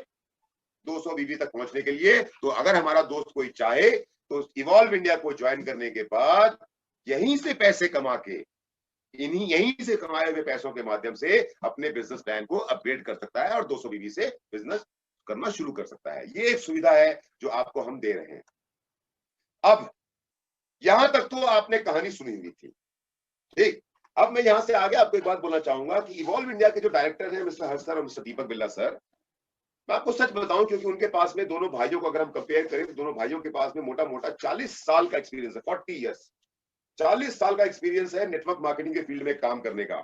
200 बीवी तक पहुंचने के लिए। तो अगर हमारा दोस्त कोई चाहे तो इवॉल्व इंडिया को ज्वाइन करने के बाद यहीं से पैसे कमा के, यहीं से कमाए हुए पैसों के माध्यम से अपने बिजनेस प्लान को अपग्रेड कर सकता है और 200 बीवी से बिजनेस करना शुरू कर सकता है। ये एक सुविधा है जो आपको हम दे रहे हैं। अब यहां तक तो आपने कहानी सुनी हुई थी, ठीक। अब मैं यहां से आगे आपको एक बात बोलना चाहूंगा कि इवॉल्व इंडिया के जो डायरेक्टर हैं मिस्टर हर्ष सर और मिस्टर दीपक बिरला सर, मैं आपको सच बताऊं क्योंकि उनके पास में दोनों भाइयों को अगर हम कंपेयर करें तो दोनों भाइयों के पास में मोटा मोटा 40 साल का एक्सपीरियंस है। 40 ईयर्स, 40 साल का एक्सपीरियंस है नेटवर्क मार्केटिंग के फील्ड में काम करने का।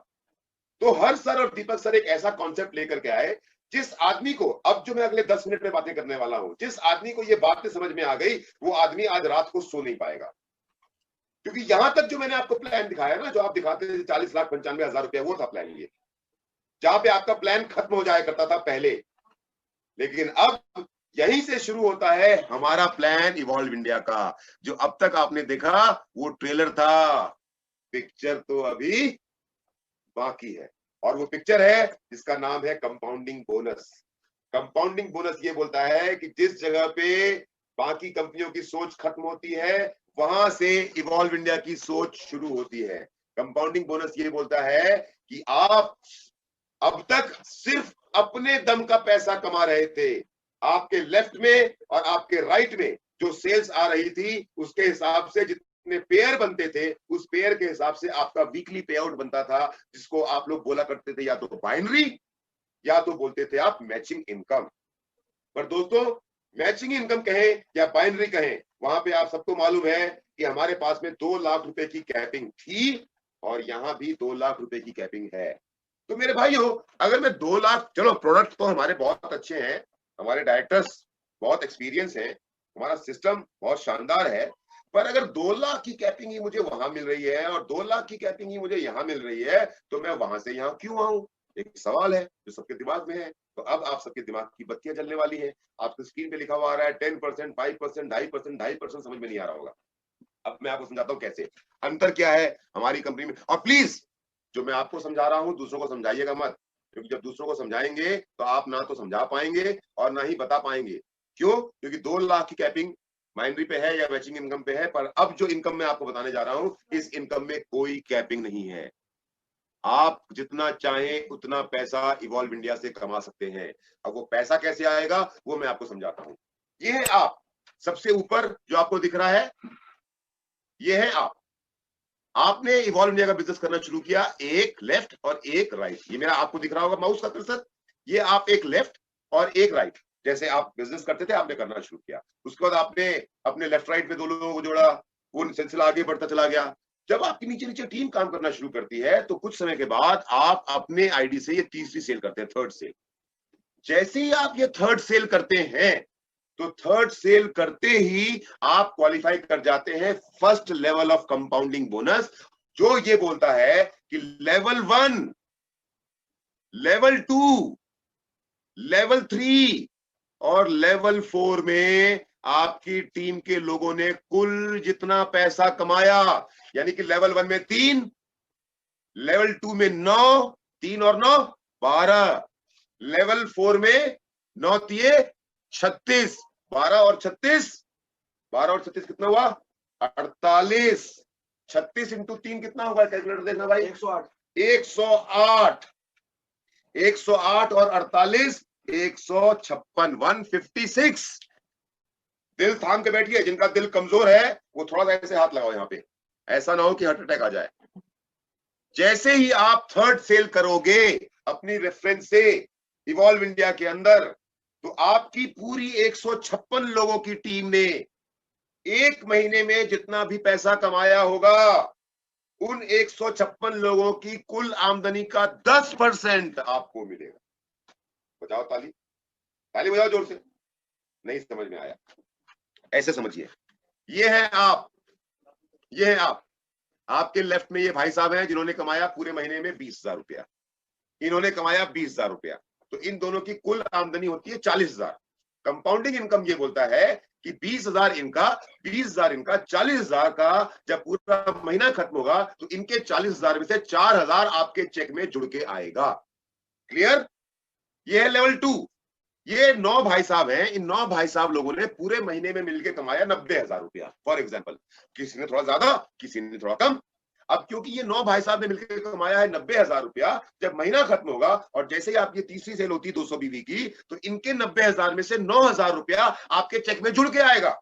तो हर्ष सर और दीपक सर एक ऐसा कॉन्सेप्ट लेकर के आए जिस आदमी को, अब जो मैं अगले 10 मिनट में बातें करने वाला हूं, जिस आदमी को ये बातें समझ में आ गई वो आदमी आज रात को सो नहीं पाएगा। क्योंकि यहां तक जो मैंने आपको प्लान दिखाया ना, जो आप दिखाते थे 40,95,000 रुपया, वो था प्लान ये, जहां पे आपका प्लान खत्म हो जाया करता था पहले। लेकिन अब यहीं से शुरू होता है हमारा प्लान इवॉल्व इंडिया का। जो अब तक आपने देखा वो ट्रेलर था, पिक्चर तो अभी बाकी है, और वो पिक्चर है जिसका नाम है कंपाउंडिंग बोनस। कंपाउंडिंग बोनस ये बोलता है कि जिस जगह पे बाकी कंपनियों की सोच खत्म होती है वहां से इवॉल्व इंडिया की सोच शुरू होती है। कंपाउंडिंग बोनस ये बोलता है कि आप अब तक सिर्फ अपने दम का पैसा कमा रहे थे, आपके लेफ्ट में और आपके राइट में जो सेल्स आ रही थी उसके हिसाब से जितने पेयर बनते थे उस पेयर के हिसाब से आपका वीकली पे आउट बनता था, जिसको आप लोग बोला करते थे या तो बाइनरी या तो बोलते थे आप मैचिंग इनकम। पर दोस्तों, मैचिंग इनकम कहें या बाइनरी कहें, वहां पे आप सबको मालूम है कि हमारे पास में 2 लाख रुपए की कैपिंग थी और यहां भी 2 लाख रुपए की कैपिंग है। तो मेरे भाइयों, अगर मैं 2 लाख, चलो प्रोडक्ट तो हमारे बहुत अच्छे हैं, हमारे डायरेक्टर्स बहुत एक्सपीरियंस हैं, हमारा सिस्टम बहुत शानदार है, पर अगर 2 लाख की कैपिंग ही मुझे वहां मिल रही है और 2 लाख की कैपिंग ही मुझे यहाँ मिल रही है, तो मैं वहां से यहाँ क्यों आऊं? एक सवाल है जो सबके दिमाग में है। तो अब आप सबके दिमाग की बत्तियां जलने वाली हैं। आपको स्क्रीन पे लिखा हुआ आ रहा है 10%, 5%, 2.5%, समझ में नहीं आ रहा होगा। अब मैं आपको समझाता हूँ कैसे, अंतर क्या है हमारी कंपनी में। और प्लीज, जो मैं आपको समझा रहा हूँ दूसरों को समझाइएगा मत, क्योंकि जब दूसरों को समझाएंगे तो आप ना तो समझा पाएंगे और ना ही बता पाएंगे। क्यों? क्योंकि 2 लाख की कैपिंग माइनरी पे है या मैचिंग इनकम पे है, पर अब जो इनकम मैं आपको बताने जा रहा हूं, इस इनकम में कोई कैपिंग नहीं है। आप जितना चाहें उतना पैसा इवॉल्व इंडिया से कमा सकते हैं। अब वो पैसा कैसे आएगा वो मैं आपको समझाता हूं। ये है आप, सबसे ऊपर जो आपको दिख रहा है ये है आप। आपने इवॉल्व इंडिया का बिजनेस करना शुरू किया, एक लेफ्ट और एक राइट। ये मेरा आपको दिख रहा होगा माउस का कर्सर, ये आप एक लेफ्ट और एक राइट, जैसे आप बिजनेस करते थे आपने करना शुरू किया। उसके बाद आपने अपने लेफ्ट राइट में 2 लोगों को जोड़ा, वो सिलसिला आगे बढ़ता चला गया। जब आपकी नीचे नीचे टीम काम करना शुरू करती है तो कुछ समय के बाद आप अपने आईडी से ये तीसरी सेल करते हैं, थर्ड सेल। जैसे ही आप ये थर्ड सेल करते हैं तो थर्ड सेल करते ही आप क्वालिफाई कर जाते हैं first level of compounding bonus, जो ये बोलता है कि लेवल 1, लेवल 2, लेवल 3 और लेवल 4 में आपकी टीम के लोगों ने कुल जितना पैसा कमाया, यानी कि लेवल 1 में 3, लेवल 2 में 9, 3 और 9 12, लेवल 4 में 9 तिये 36, 12 और 36, 12 और 36 कितना हुआ? 48। 36 इंटू 3 कितना होगा? कैलकुलेटर देखना भाई। 108। 108 108 और 48 156, 156। दिल थाम के बैठिए, जिनका दिल कमजोर है वो थोड़ा सा ऐसे हाथ लगाओ यहाँ पे, ऐसा ना हो कि हार्ट अटैक आ जाए। जैसे ही आप थर्ड सेल करोगे अपनी रेफरेंस से इवॉल्व इंडिया के अंदर, तो आपकी पूरी 156 लोगों की टीम ने एक महीने में जितना भी पैसा कमाया होगा, उन 156 लोगों की कुल आमदनी का 10% आपको मिलेगा। बजाओ ताली, ताली बजाओ जोर से। नहीं समझ में आया? ऐसे समझिए, ये है आप, ये है आप। आपके लेफ्ट में ये भाई साहब हैं जिन्होंने कमाया पूरे महीने में 20,000 रुपया, इन्होंने कमाया 20,000 रुपया, तो इन दोनों की कुल आमदनी होती है 40,000। कंपाउंडिंग इनकम ये बोलता है कि 20,000 इनका, 20,000 इनका, 40,000 का जब पूरा महीना खत्म होगा तो इनके 40,000 में से 4,000 आपके चेक में जुड़ के आएगा। क्लियर? ये है लेवल 2। ये 9 भाई साहब हैं, इन 9 भाई साहब लोगों ने पूरे महीने में मिलकर कमाया 90,000 रुपया फॉर एग्जाम्पल। किसी ने थोड़ा ज्यादा, किसी ने थोड़ा कम। अब क्योंकि ये 9 भाई साहब ने मिलकर कमाया है 90,000 रुपया, जब महीना खत्म होगा और जैसे ही आपकी तीसरी सेल होती है 200 बीवी की, तो इनके 90,000 में से 9,000 रुपया आपके चेक में जुड़ के आएगा।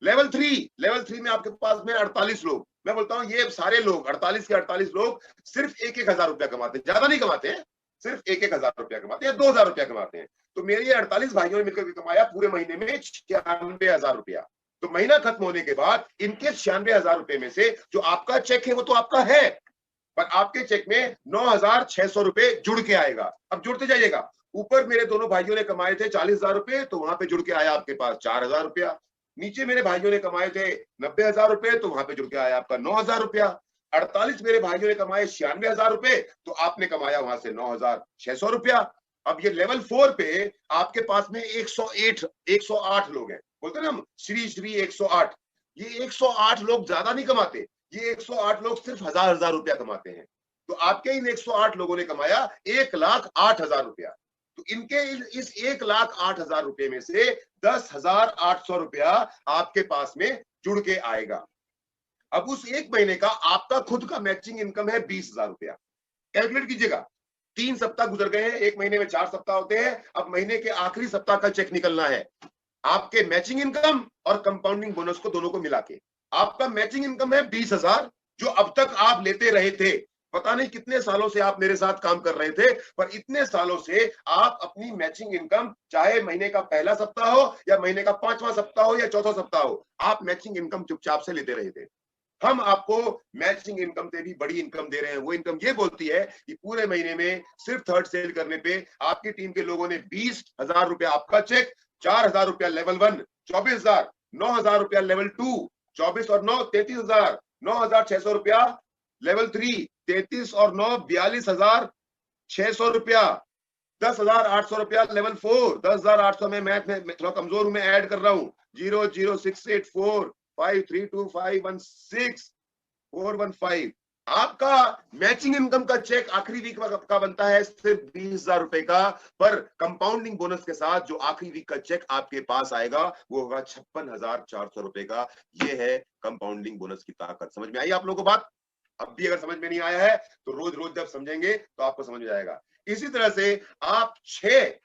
लेवल 3 में आपके पास में 48 लोग, मैं बोलता हूं ये सारे लोग 48 के 48 लोग सिर्फ 1,000 रुपया कमाते हैं, ज्यादा नहीं कमाते हैं, सिर्फ 1,000 रुपया कमाते हैं, 2,000 रुपया कमाते हैं। तो मेरे ये 48 भाइयों ने मिलकर कमाया पूरे महीने में 96,000 रुपया। तो महीना खत्म होने के बाद इनके 96,000 रुपए में से जो आपका चेक है वो तो आपका है, पर आपके चेक में 9,600 रुपए जुड़ के आएगा। अब जुड़ते जाइएगा। ऊपर मेरे दोनों भाइयों ने कमाए थे 40,000 रुपए, तो वहां पे जुड़ के आया आपके पास 4,000 रुपया। नीचे मेरे भाइयों ने कमाए थे 90,000 रुपए, तो वहां पे जुड़ के आया आपका 9,000 रुपया। 48 मेरे भाइयों ने कमाए 96,000 रुपए, तो आपने कमाया वहां से 9,600 रुपया। अब ये लेवल 4 पे आपके पास में 108 लोग हैं, बोलते ना हम श्री 108। ये 108 लोग ज्यादा नहीं कमाते, ये 108 लोग सिर्फ 1,000 रुपया कमाते हैं। तो आपके इन 108 लोगों ने कमाया 1,08,000 रुपया। तो इनके इस 1,08,000 रुपए में से 10,800 रुपया आपके पास में जुड़ के आएगा। अब उस एक महीने का आपका खुद का मैचिंग इनकम है 20,000 रुपया। कैलकुलेट कीजिएगा, 3 सप्ताह गुजर गए हैं, एक महीने में 4 सप्ताह होते हैं, अब महीने के आखिरी सप्ताह का चेक निकलना है आपके मैचिंग इनकम और कंपाउंडिंग बोनस को दोनों को मिला के। आपका मैचिंग इनकम है 20,000, जो अब तक आप लेते रहे थे। पता नहीं कितने सालों से आप मेरे साथ काम कर रहे थे, पर इतने सालों से आप अपनी मैचिंग इनकम, चाहे महीने का पहला सप्ताह हो या महीने का 5वां सप्ताह हो या चौथा सप्ताह हो, आप मैचिंग इनकम चुपचाप से लेते रहे थे। हम आपको मैचिंग इनकम से भी बड़ी इनकम दे रहे हैं। वो इनकम ये बोलती है कि पूरे महीने में सिर्फ थर्ड सेल करने पे आपकी टीम के लोगों ने 20,000 रुपया आपका चेक, 4,000 रुपया लेवल 1, 24,000, 9,000 रुपया लेवल 2, 24 और 9 33,000, 9,600 रुपया लेवल 3, 33 और 9 42,600 रुपया, 10,800 रुपया लेवल 4, 10,800 में मैथ में थोड़ा कमजोर हूं, मैं ऐड कर रहा हूं, 00684532516 आपका मैचिंग इनकम का चेक आखिरी वीक का बनता है सिर्फ 20,000 रुपए का, पर कंपाउंडिंग बोनस के साथ जो आखिरी वीक का चेक आपके पास आएगा वो होगा 56,400 रुपए का। ये है कंपाउंडिंग बोनस की ताकत। समझ में आई आप लोगों को बात? अब भी अगर समझ में नहीं आया है तो रोज रोज जब समझेंगे तो आपको समझ में आएगा। इसी तरह से आप 6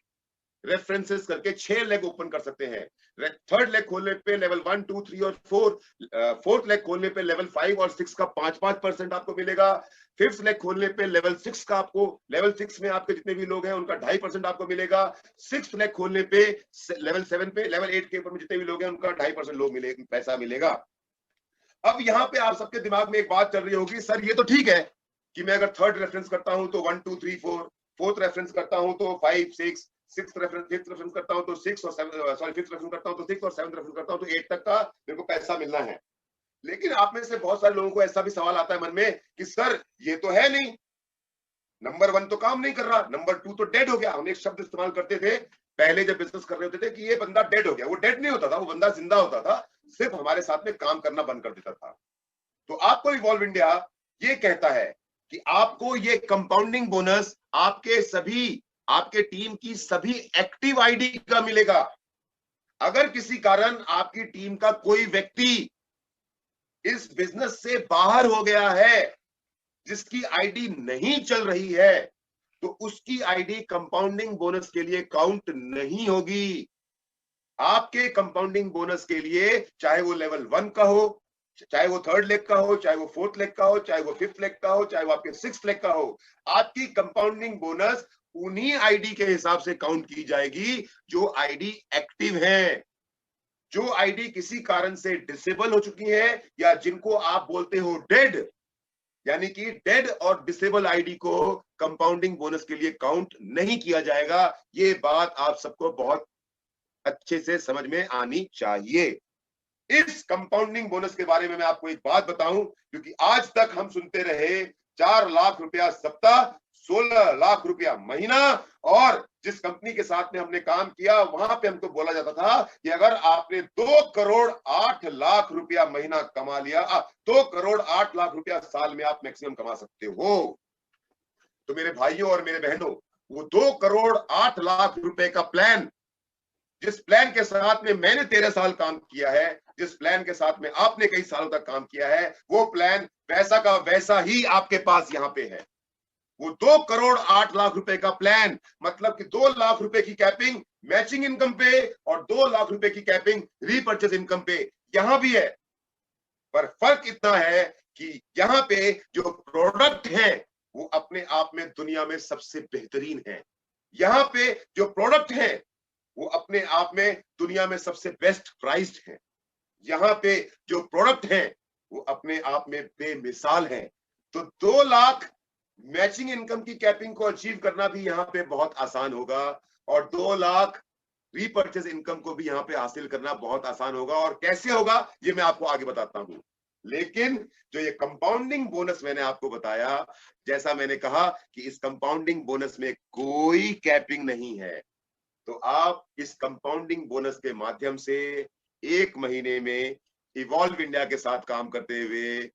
रेफरेंसेस करके 6 लेग ओपन कर सकते हैं। थर्ड लेग खोलने पे लेवल 1, 2, 3 और 4, फोर्थ लेग खोलने पे लेवल 5 और 6 का 5-5% आपको मिलेगा। फिफ्थ लेग खोलने पे लेवल 6 का आपको, लेवल 6 में आपके जितने भी लोग हैं उनका 2.5% आपको मिलेगा। सिक्स्थ लेग खोलने पे लेवल 7 पे, लेवल 8 के ऊपर में जितने भी लोग हैं उनका 2.5% लोग मिलेगा, पैसा मिलेगा। अब यहाँ पे आप सबके दिमाग में एक बात चल रही होगी, सर ये तो ठीक है कि मैं अगर थर्ड रेफरेंस करता हूं तो 1, 2, 3, 4, फोर्थ रेफरेंस करता हूं तो 5, 6, फिफ्थ रेफरेंस करता हूं तो 6 और 7, सॉरी फिफ्थ रेफरेंस करता हूं तो 6 और 7th रेफरेंस करता हूं तो 8 तक का मेरे को पैसा मिलना है। लेकिन आप में से बहुत सारे लोगों को ऐसा भी सवाल आता है मन में कि सर ये तो है नहीं, नंबर 1 तो काम नहीं कर रहा, नंबर 2 तो डेड हो गया। हम एक शब्द इस्तेमाल करते थे पहले जब बिजनेस कर रहे होते थे कि ये बंदा डेड हो गया। वो डेड नहीं होता था, वो बंदा जिंदा होता था, सिर्फ हमारे साथ में काम करना बंद कर देता था। तो आपको इवॉल्व इंडिया ये कहता है कि आपको ये कंपाउंडिंग बोनस आपके टीम की सभी एक्टिव आईडी का मिलेगा। अगर किसी कारण आपकी टीम का कोई व्यक्ति इस बिजनेस से बाहर हो गया है, जिसकी आईडी नहीं चल रही है, तो उसकी आईडी कंपाउंडिंग बोनस के लिए काउंट नहीं होगी। आपके कंपाउंडिंग बोनस के लिए चाहे वो लेवल 1 का हो, चाहे वो थर्ड लेग का हो, चाहे वो फोर्थ लेग का हो, चाहे वो फिफ्थ लेग का हो, चाहे वो आपके सिक्स्थ लेग का हो, आपकी कंपाउंडिंग बोनस उन्हीं आईडी के हिसाब से काउंट की जाएगी जो आईडी एक्टिव है। जो आईडी किसी कारण से डिसेबल हो चुकी है या जिनको आप बोलते हो डेड, यानी कि डेड और डिसेबल आईडी को कंपाउंडिंग बोनस के लिए काउंट नहीं किया जाएगा। ये बात आप सबको बहुत अच्छे से समझ में आनी चाहिए। इस कंपाउंडिंग बोनस के बारे में मैं आपको एक बात बताऊं, क्योंकि आज तक हम सुनते रहे 4 लाख रुपया सप्ताह, 16 लाख रुपया महीना, और जिस कंपनी के साथ में हमने काम किया वहां पे हमको बोला जाता था कि अगर आपने 2 करोड़ 8 लाख रुपया महीना कमा लिया, 2 करोड़ 8 लाख रुपया साल में आप मैक्सिमम कमा सकते हो। तो मेरे भाइयों और मेरे बहनों, वो 2 करोड़ 8 लाख रुपए का प्लान, जिस प्लान के साथ में मैंने 13 साल काम किया है, जिस प्लान के साथ में आपने कई सालों तक काम किया है, वो प्लान वैसा का वैसा ही आपके पास यहां पे है। वो 2 करोड़ 8 लाख रुपए का प्लान, मतलब कि 2 लाख रुपए की कैपिंग मैचिंग इनकम पे और 2 लाख रुपए की कैपिंग रीपर्चेज इनकम पे यहां भी है। पर फर्क इतना है कि यहां पे जो प्रोडक्ट है वो अपने आप में दुनिया में सबसे बेहतरीन है। यहां पे जो प्रोडक्ट है वो अपने आप में दुनिया में सबसे बेस्ट प्राइस्ड है। यहाँ पे जो प्रोडक्ट है वो अपने आप में बेमिसाल है। तो 2 लाख मैचिंग इनकम की कैपिंग को अचीव करना भी यहाँ पे बहुत आसान होगा, और 2 लाख रीपर्चेज इनकम को भी यहाँ पे हासिल करना बहुत आसान होगा। और कैसे होगा ये मैं आपको आगे बताता हूं। लेकिन जो ये कंपाउंडिंग बोनस मैंने आपको बताया, जैसा मैंने कहा कि इस कंपाउंडिंग बोनस में कोई कैपिंग नहीं है, तो आप इस कंपाउंडिंग बोनस के माध्यम से एक महीने में इवॉल्व इंडिया के साथ काम करते हुए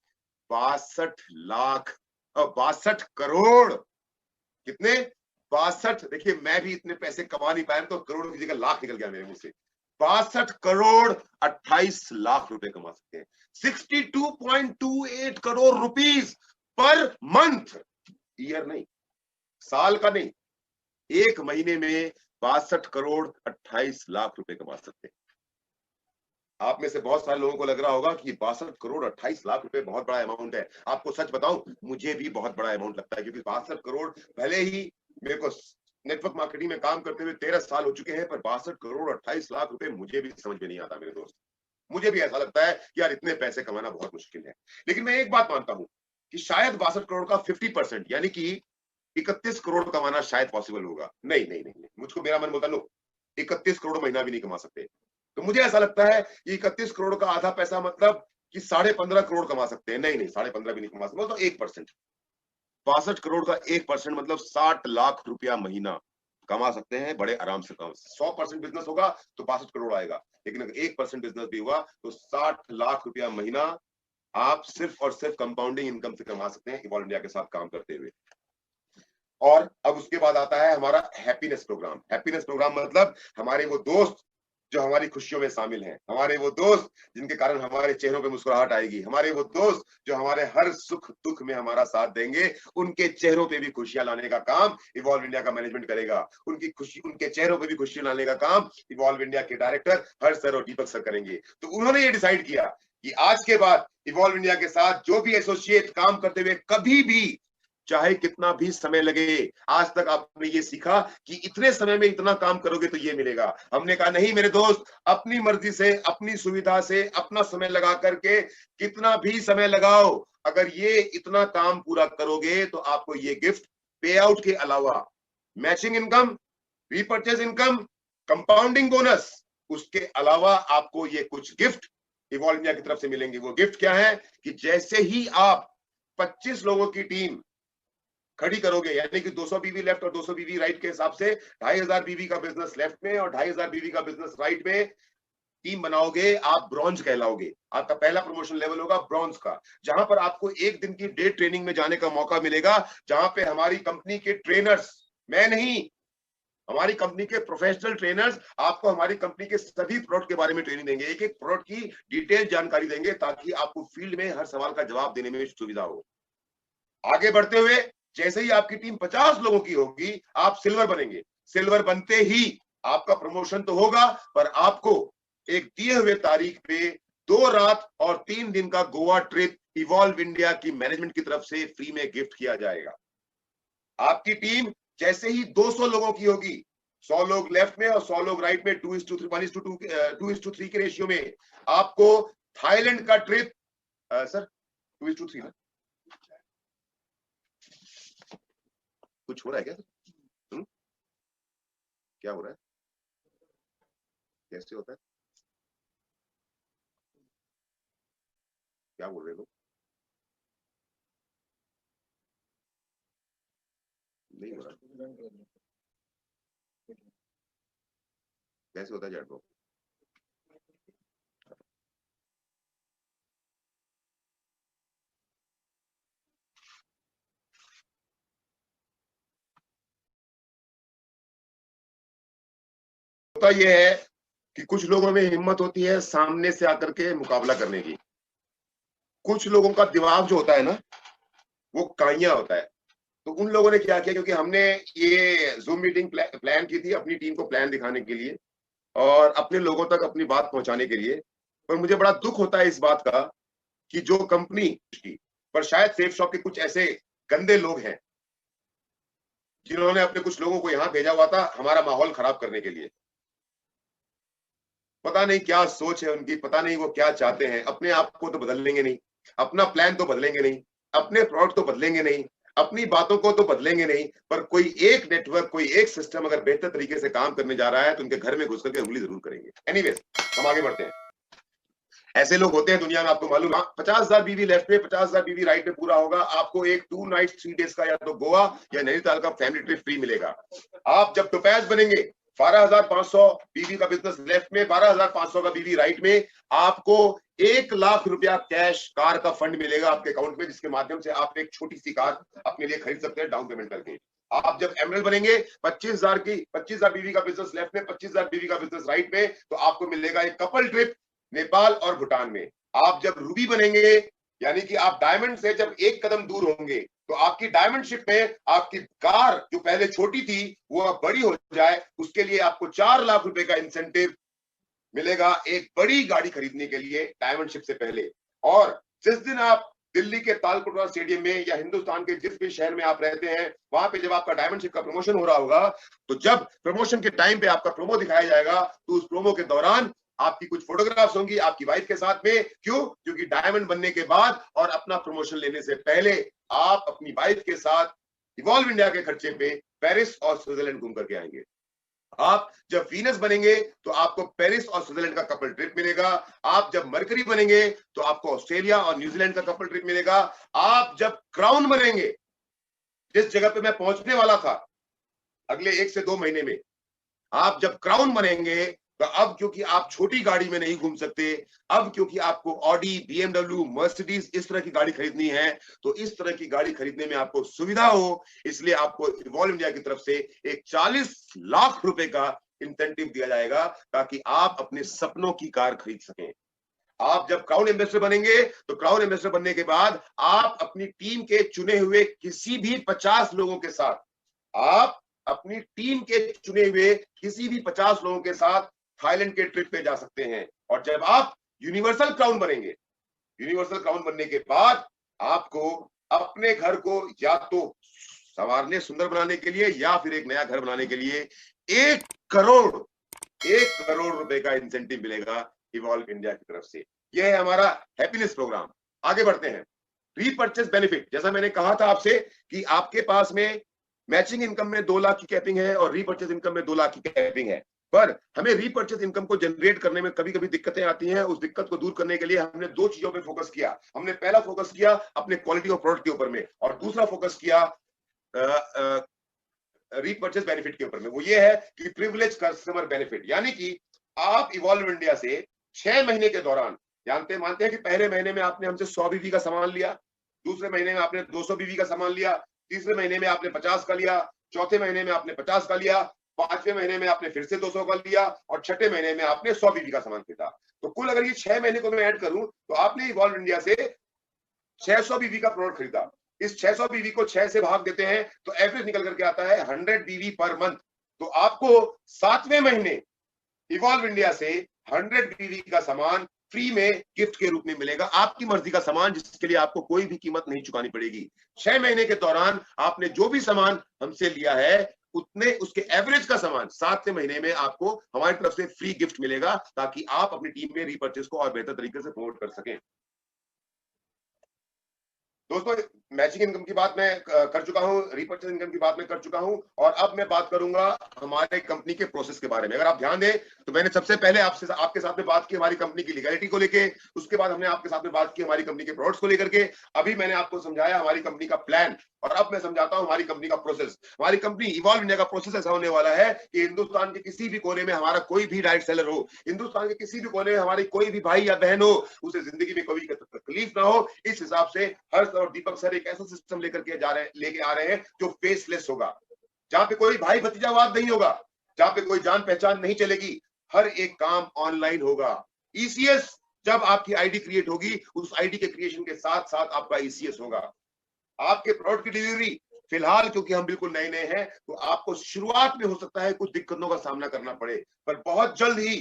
62 करोड़, कितने 62, देखिए मैं भी इतने पैसे कमा नहीं पाया तो करोड़ की जगह लाख निकल गया मेरे मुंह से। 62 करोड़ 28 लाख रुपए कमा सकते हैं। 62.28 crore rupees per month, year नहीं, साल का नहीं, एक महीने में 62 करोड़ 28 लाख रुपए कमा सकते हैं। आप में से बहुत सारे लोगों को लग रहा होगा कि 62 करोड़ 28 लाख रुपए बहुत बड़ा अमाउंट है। आपको सच बताऊं, मुझे भी बहुत बड़ा अमाउंट लगता है, क्योंकि 62 करोड़, भले ही मेरे को नेटवर्क मार्केटिंग में काम करते हुए 13 साल हो चुके हैं, पर 62 करोड़ 28 लाख रुपए मुझे भी समझ में नहीं आता मेरे दोस्त। मुझे भी ऐसा लगता है कि यार इतने पैसे कमाना बहुत मुश्किल है। लेकिन मैं एक बात मानता हूं कि शायद 62 करोड़ का 50%, यानी कि 31 करोड़ कमाना शायद पॉसिबल होगा। नहीं नहीं नहीं, मुझको मेरा मन बोलता, लो 31 करोड़ महीना भी नहीं कमा सकते। तो मुझे ऐसा लगता है कि 31 करोड़ का आधा पैसा मतलब कि 15.5 करोड़ कमा सकते हैं। नहीं नहीं, 15.5 भी नहीं कमा सकते, तो 1%, 62 करोड़ का 1% मतलब 60 लाख रुपया महीना कमा सकते हैं बड़े आराम से। कम 100% बिजनेस होगा तो 62 करोड़ आएगा, लेकिन अगर 1% बिजनेस भी हुआ तो 60 लाख रुपया महीना आप सिर्फ और सिर्फ कंपाउंडिंग इनकम से कमा सकते हैं इवॉल्व इंडिया के साथ काम करते हुए। और अब उसके बाद आता है हमारा हैप्पीनेस प्रोग्राम। हैप्पीनेस प्रोग्राम मतलब हमारे वो दोस्त जो हमारी खुशियों में शामिल हैं, हमारे वो दोस्त जिनके कारण हमारे चेहरों पे मुस्कुराहट आएगी, हमारे वो दोस्त जो हमारे हर सुख दुख में हमारा साथ देंगे, उनके चेहरों पे भी खुशियां लाने का काम इवॉल्व इंडिया का मैनेजमेंट करेगा। उनकी खुशी, उनके चेहरों पे भी खुशियां लाने का काम इवॉल्व इंडिया के डायरेक्टर हर्ष सर और दीपक सर करेंगे। तो उन्होंने ये डिसाइड किया कि आज के बाद इवॉल्व इंडिया के साथ जो भी एसोसिएट काम करते हुए कभी भी, चाहे कितना भी समय लगे, आज तक आपने ये सीखा कि इतने समय में इतना काम करोगे तो ये मिलेगा। हमने कहा नहीं मेरे दोस्त, अपनी मर्जी से, अपनी सुविधा से, अपना समय लगा करके कितना भी समय लगाओ, अगर ये इतना काम पूरा करोगे तो आपको ये गिफ्ट पे आउट के अलावा matching income, repurchase income, compounding bonus, उसके अलावा आपको ये कुछ गिफ्ट इवॉल्व इंडिया की तरफ से मिलेंगे। वो गिफ्ट क्या है कि जैसे ही आप 25 लोगों की टीम खड़ी करोगे, यानी कि 200 बीवी लेफ्ट और 200 बीवी राइट के हिसाब से 2500 बीवी का बिजनेस लेफ्ट में और 2500 बीवी का बिजनेस राइट में टीम बनाओगे, आप ब्रॉन्ज कहलाओगे। आपका पहला प्रमोशन लेवल होगा ब्रॉन्ज का, जहां पर आपको एक दिन की डे ट्रेनिंग में जाने का मौका मिलेगा, जहां पे हमारी कंपनी के ट्रेनर्स, मैं नहीं, हमारी कंपनी के प्रोफेशनल ट्रेनर्स आपको हमारी कंपनी के सभी प्रोडक्ट के बारे में ट्रेनिंग देंगे, एक एक प्रोडक्ट की डिटेल जानकारी देंगे, ताकि आपको फील्ड में हर सवाल का जवाब देने में सुविधा हो। आगे बढ़ते हुए जैसे ही आपकी टीम 50 लोगों की होगी, आप सिल्वर बनेंगे। सिल्वर बनते ही आपका प्रमोशन तो होगा, पर आपको एक दिए हुए तारीख पे 2 रात और 3 दिन का गोवा ट्रिप इवॉल्व इंडिया की मैनेजमेंट की तरफ से फ्री में गिफ्ट किया जाएगा। आपकी टीम जैसे ही 200 लोगों की होगी, 100 लोग लेफ्ट में और 100 लोग राइट में, 2:3 के रेशियो में, आपको थाईलैंड का ट्रिप, सर 2:3 ना, कुछ हो रहा है क्या? क्या हो रहा है, कैसे होता है, क्या बोल रहे लोग? नहीं हो रहा, कैसे होता है चैट बॉक्स? होता यह है कि कुछ लोगों में हिम्मत होती है सामने से आकर के मुकाबला करने की, कुछ लोगों का दिमाग जो होता है ना, वो काइया होता है। तो उन लोगों ने क्या किया, क्योंकि हमने ये जूम मीटिंग प्लान की थी अपनी टीम को प्लान दिखाने के लिए और अपने लोगों तक अपनी बात पहुंचाने के लिए, पर मुझे बड़ा दुख होता है इस बात का कि जो कंपनी की, पर शायद सेफ शॉप के कुछ ऐसे गंदे लोग हैं जिन्होंने अपने कुछ लोगों को यहां भेजा हुआ था हमारा माहौल खराब करने के लिए। पता नहीं क्या सोच है उनकी, पता नहीं वो क्या चाहते हैं। अपने आप को तो बदल लेंगे नहीं, अपना प्लान तो बदलेंगे नहीं, अपने प्रोडक्ट तो बदलेंगे नहीं, अपनी बातों को तो बदलेंगे नहीं, पर कोई एक नेटवर्क, कोई एक सिस्टम अगर बेहतर तरीके से काम करने जा रहा है तो उनके घर में घुस करके उंगली जरूर करेंगे। एनीवेज, हम आगे बढ़ते हैं। ऐसे लोग होते हैं दुनिया में, आपको मालूम है। 50,000 बीवी लेफ्ट में, 50,000 बीवी राइट में पूरा होगा, आपको एक 2 नाइट 3 डेज का या तो गोवा या नैनीताल का फैमिली ट्रिप फ्री मिलेगा। आप जब टोपैज बनेंगे, 12,500 बीवी का बिजनेस लेफ्ट में, 12,500 का बीवी राइट में, आपको 1 लाख रुपया कैश कार का फंड मिलेगा आपके अकाउंट में, जिसके माध्यम से आप एक छोटी सी कार अपने लिए खरीद सकते हैं डाउन पेमेंट करके। आप जब एमरल्ड बनेंगे 25,000 बीवी का बिजनेस लेफ्ट में, 25,000 बीवी का बिजनेस राइट में, तो आपको मिलेगा एक कपल ट्रिप नेपाल और भूटान में। आप जब रूबी बनेंगे, यानी कि आप डायमंड से जब एक कदम दूर होंगे, तो आपकी डायमंड शिप में आपकी कार जो पहले छोटी थी वो अब बड़ी हो जाए, उसके लिए आपको 4 लाख रुपए का इंसेंटिव मिलेगा एक बड़ी गाड़ी खरीदने के लिए डायमंड शिप से पहले। और जिस दिन आप दिल्ली के तालकटोरा स्टेडियम में या हिंदुस्तान के जिस भी शहर में आप रहते हैं, वहां पे जब आपका डायमंड शिप का प्रमोशन हो रहा होगा, तो जब प्रमोशन के टाइम पे आपका प्रोमो दिखाया जाएगा, तो उस प्रोमो के दौरान आपकी कुछ फोटोग्राफ्स होंगी आपकी वाइफ के साथ में। क्यों? क्योंकि डायमंड बनने के बाद और अपना प्रमोशन लेने से पहले आप अपनी वाइफ के साथ इवॉल्व इंडिया के खर्चे पे पेरिस और स्विट्जरलैंड घूम करके आएंगे। आप जब वीनस बनेंगे तो आपको पेरिस और स्विट्जरलैंड का कपल ट्रिप मिलेगा। आप जब मरकरी बनेंगे तो आपको ऑस्ट्रेलिया और न्यूजीलैंड का कपल ट्रिप मिलेगा। आप जब क्राउन बनेंगे, जिस जगह पे मैं पहुंचने वाला था अगले 1 से 2 महीने में, आप जब क्राउन बनेंगे तो अब क्योंकि आप छोटी गाड़ी में नहीं घूम सकते, अब क्योंकि आपको ऑडी, बीएमडब्ल्यू, मर्सिडीज इस तरह की गाड़ी खरीदनी है, तो इस तरह की गाड़ी खरीदने में आपको सुविधा हो, इसलिए आपको इवॉल्व इंडिया की तरफ से एक 40 लाख रुपए का इंसेंटिव दिया जाएगा ताकि आप अपने सपनों की कार खरीद सकें। आप जब क्राउन एम्बेसडर बनेंगे, तो क्राउन एम्बेसडर बनने के बाद आप अपनी टीम के चुने हुए किसी भी 50 लोगों के साथ, आप अपनी टीम के चुने हुए किसी भी 50 लोगों के साथ थाईलैंड के ट्रिप पे जा सकते हैं। और जब आप यूनिवर्सल क्राउन बनेंगे, यूनिवर्सल क्राउन बनने के बाद आपको अपने घर को या तो संवारने, सुंदर बनाने के लिए, या फिर एक नया घर बनाने के लिए 1 करोड़ रुपए का इंसेंटिव मिलेगा इवॉल्व इंडिया की तरफ से। यह है हमारा हैप्पीनेस प्रोग्राम। आगे बढ़ते हैं। रीपर्चेस बेनिफिट, जैसा मैंने कहा था आपसे कि आपके पास में मैचिंग इनकम में 2 लाख की कैपिंग है और रीपर्चेस इनकम में 2 लाख की कैपिंग है, पर हमें रीपर्चेस इनकम को जनरेट करने में कभी कभी दिक्कतें आती हैं। उस दिक्कत को दूर करने के लिए हमने 2 चीजों पे फोकस किया। हमने पहला फोकस किया अपने क्वालिटी ऑफ प्रोडक्ट के ऊपर में, और दूसरा फोकस किया रीपर्चेस बेनिफिट के ऊपर में। वो ये है कि प्रिविलेज कस्टमर बेनिफिट, यानी कि आप इवॉल्व इंडिया से 6 महीने के दौरान, मानते हैं कि पहले महीने में आपने हमसे 100 बीवी का सामान लिया, दूसरे महीने में आपने 200 बीवी का सामान लिया, तीसरे महीने में आपने 50 का लिया, चौथे महीने में आपने 50 का लिया, 5वें महीने में आपने फिर से 200 का लिया, और छठे महीने में आपने 100 बीवी का सामान खरीदा। तो कुल अगर ये 6 महीने को मैं ऐड करूं, तो आपने इवॉल्व इंडिया से 600 बीवी का प्रोडक्ट खरीदा। इस 600 बीवी को 6 से भाग देते हैं तो एवरेज निकल करके आता है 100 बीवी पर मंथ। तो आपको 7वें महीने इवॉल्व इंडिया से 100 बीवी का सामान फ्री में गिफ्ट के रूप में मिलेगा। आपकी मर्जी का सामान, जिसके लिए आपको कोई भी कीमत नहीं चुकानी पड़ेगी। 6 महीने के दौरान आपने जो भी सामान हमसे लिया है, उतने उसके एवरेज का सामान 7वें महीने में आपको हमारी तरफ से फ्री गिफ्ट मिलेगा, ताकि आप अपनी टीम में रीपर्चेस को और बेहतर तरीके से प्रमोट कर सकें। दोस्तों, मैचिंग इनकम की बात मैं कर चुका हूं, रीपर्चेस इनकम की बात मैं कर चुका हूं, और अब मैं बात करूंगा हमारे कंपनी के प्रोसेस के बारे में। अगर आप ध्यान दें तो मैंने सबसे पहले आपके साथ में बात की हमारी कंपनी की लीगैलिटी को लेके, उसके बाद हमने आपके साथ में बात की हमारी कंपनी के प्रोडक्ट्स को लेकर के, अभी मैंने आपको समझाया हमारी कंपनी का प्लान, और अब मैं समझाता हूं हमारी कंपनी का प्रोसेस। हमारी कंपनी इवॉल्व इंडिया का प्रोसेस ऐसा होने वाला है कि हिंदुस्तान के किसी भी कोने में हमारा कोई भी डायरेक्ट सेलर हो, हिंदुस्तान के किसी भी कोने में हमारी कोई भी भाई या बहन हो, उसे जिंदगी में कोई तकलीफ ना हो, इस हिसाब से हर्ष और दीपक सर एक ऐसा सिस्टम लेकर के लेके आ रहे हैं जो फेसलेस होगा, जहां पे कोई भाई भतीजावाद नहीं होगा, जहां पे कोई जान पहचान नहीं चलेगी, हर एक काम ऑनलाइन होगा। ईसीएस, जब आपकी आईडी क्रिएट होगी, उस आईडी के क्रिएशन के साथ साथ आपका ईसीएस होगा। आपके प्रोडक्ट की डिलीवरी, फिलहाल क्योंकि हम बिल्कुल नए नए हैं, तो आपको शुरुआत में हो सकता है कुछ दिक्कतों का सामना करना पड़े, पर बहुत जल्द ही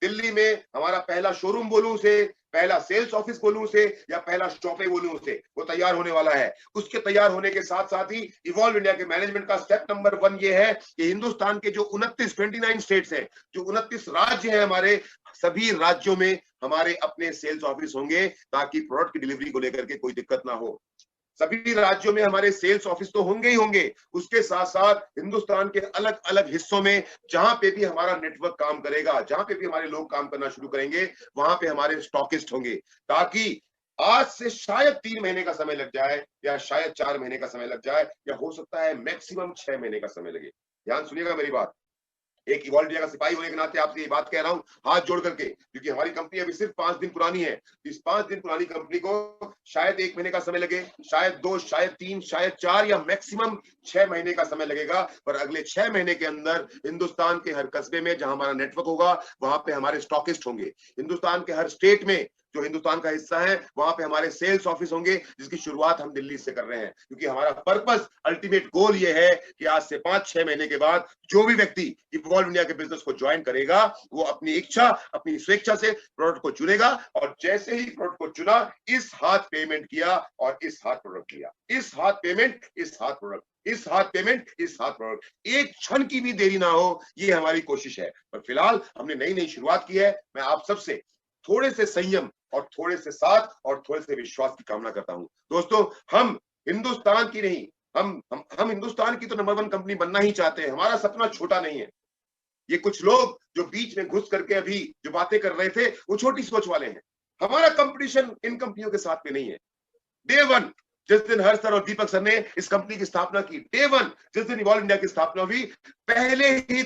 दिल्ली में हमारा पहला शोरूम बोलूं से, पहला सेल्स ऑफिस बोलूं से, या पहला शॉपे बोलूं से, वो तैयार होने वाला है। उसके तैयार होने के साथ साथ ही इवॉल्व इंडिया के मैनेजमेंट का स्टेप नंबर 1 ये है कि हिंदुस्तान के जो 29 स्टेट्स हैं, जो 29 राज्य हैं हमारे, सभी राज्यों में हमारे अपने सेल्स ऑफिस होंगे, ताकि प्रोडक्ट की डिलीवरी को लेकर के कोई दिक्कत ना हो। सभी राज्यों में हमारे सेल्स ऑफिस तो होंगे ही होंगे, उसके साथ साथ हिंदुस्तान के अलग अलग हिस्सों में जहां पे भी हमारा नेटवर्क काम करेगा, जहां पे भी हमारे लोग काम करना शुरू करेंगे, वहां पे हमारे स्टॉकिस्ट होंगे, ताकि आज से शायद 3 महीने का समय लग जाए, या शायद 4 महीने का समय लग जाए, या हो सकता है मैक्सिमम 6 महीने का समय लगे। ध्यान सुनिएगा मेरी बात। एक इवॉल्व इंडिया का सिपाही होने के नाते आपसे ये बात कह रहा हूं हाथ जोड़ करके, क्योंकि हमारी कंपनी अभी सिर्फ 5 दिन पुरानी है। इस 5 दिन पुरानी कंपनी को शायद 1 महीने का समय लगे, शायद 2, शायद 3, शायद 4 या मैक्सिमम 6 महीने का समय लगेगा। पर अगले 6 महीने के अंदर हिंदुस्तान के हर कस्बे में जहां हमारा नेटवर्क होगा, वहां पे हमारे स्टॉकिस्ट होंगे। हिंदुस्तान के हर स्टेट में जो हिंदुस्तान का हिस्सा है, वहां पे हमारे सेल्स ऑफिस होंगे, जिसकी शुरुआत हम दिल्ली से कर रहे हैं। क्योंकि हमारा पर्पस, अल्टीमेट गोल ये है कि आज से 5-6 महीने के बाद जो भी व्यक्ति इवॉल्व इंडिया के बिजनेस को ज्वाइन करेगा, वो अपनी इच्छा, अपनी स्वेच्छा से प्रोडक्ट को चुनेगा, और जैसे ही प्रोडक्ट को चुना, इस हाथ पेमेंट किया और इस हाथ प्रोडक्ट किया, इस हाथ पेमेंट, इस हाथ प्रोडक्ट, इस हाथ पेमेंट, इस हाथ प्रोडक्ट। एक क्षण की भी देरी ना हो, ये हमारी कोशिश है। पर फिलहाल हमने नई नई शुरुआत की है। मैं आप सबसे थोड़े से संयम और थोड़े से साथ और थोड़े से विश्वास की कामना करता हूं। दोस्तों, हम हिंदुस्तान की नहीं, हम हिंदुस्तान की तो नंबर 1 कंपनी बनना ही चाहते हैं। हमारा सपना छोटा नहीं है। ये कुछ लोग जो बीच में घुस करके अभी जो बातें कर रहे थे, वो छोटी सोच वाले हैं। हमारा कंपटीशन इन कंपनियों के साथ में नहीं है। डे 1 जिस दिन हर्ष सर और दीपक सर ने इस कंपनी की स्थापना की, डे 1 जिस दिन इवॉल्व इंडिया की स्थापना हुई, पहले ही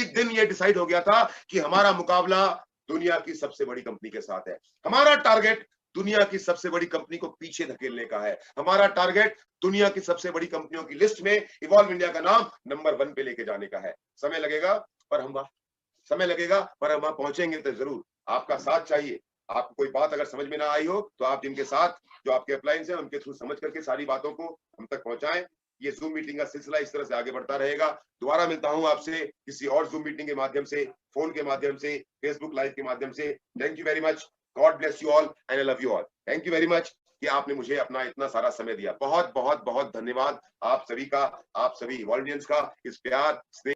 दिन ये डिसाइड हो गया था कि हमारा मुकाबला दुनिया की सबसे बड़ी कंपनी के साथ है। हमारा टारगेट दुनिया की सबसे बड़ी कंपनी को पीछे धकेलने का है। हमारा टारगेट दुनिया की सबसे बड़ी कंपनियों की लिस्ट में इवॉल्व इंडिया का नाम नंबर 1 पे लेके जाने का है। समय लगेगा, पर हम वहां पहुंचेंगे तो जरूर। आपका साथ चाहिए। आपको कोई बात अगर समझ में ना आई हो, तो आप जिनके साथ जो आपके अप्लायंस है, उनके थ्रू समझ करके सारी बातों को हम तक पहुंचाएं। ये जूम मीटिंग का सिलसिला इस तरह से आगे बढ़ता रहेगा। दोबारा मिलता हूं आपसे किसी और जूम मीटिंग के माध्यम से, फोन के माध्यम से, फेसबुक लाइव के माध्यम से। Thank you very much. God bless you all and I love you all. Thank you very much कि आपने मुझे अपना इतना सारा समय दिया। बहुत बहुत बहुत धन्यवाद आप सभी का, आप सभी वॉलंटियर्स का, इस प्यार, स्नेह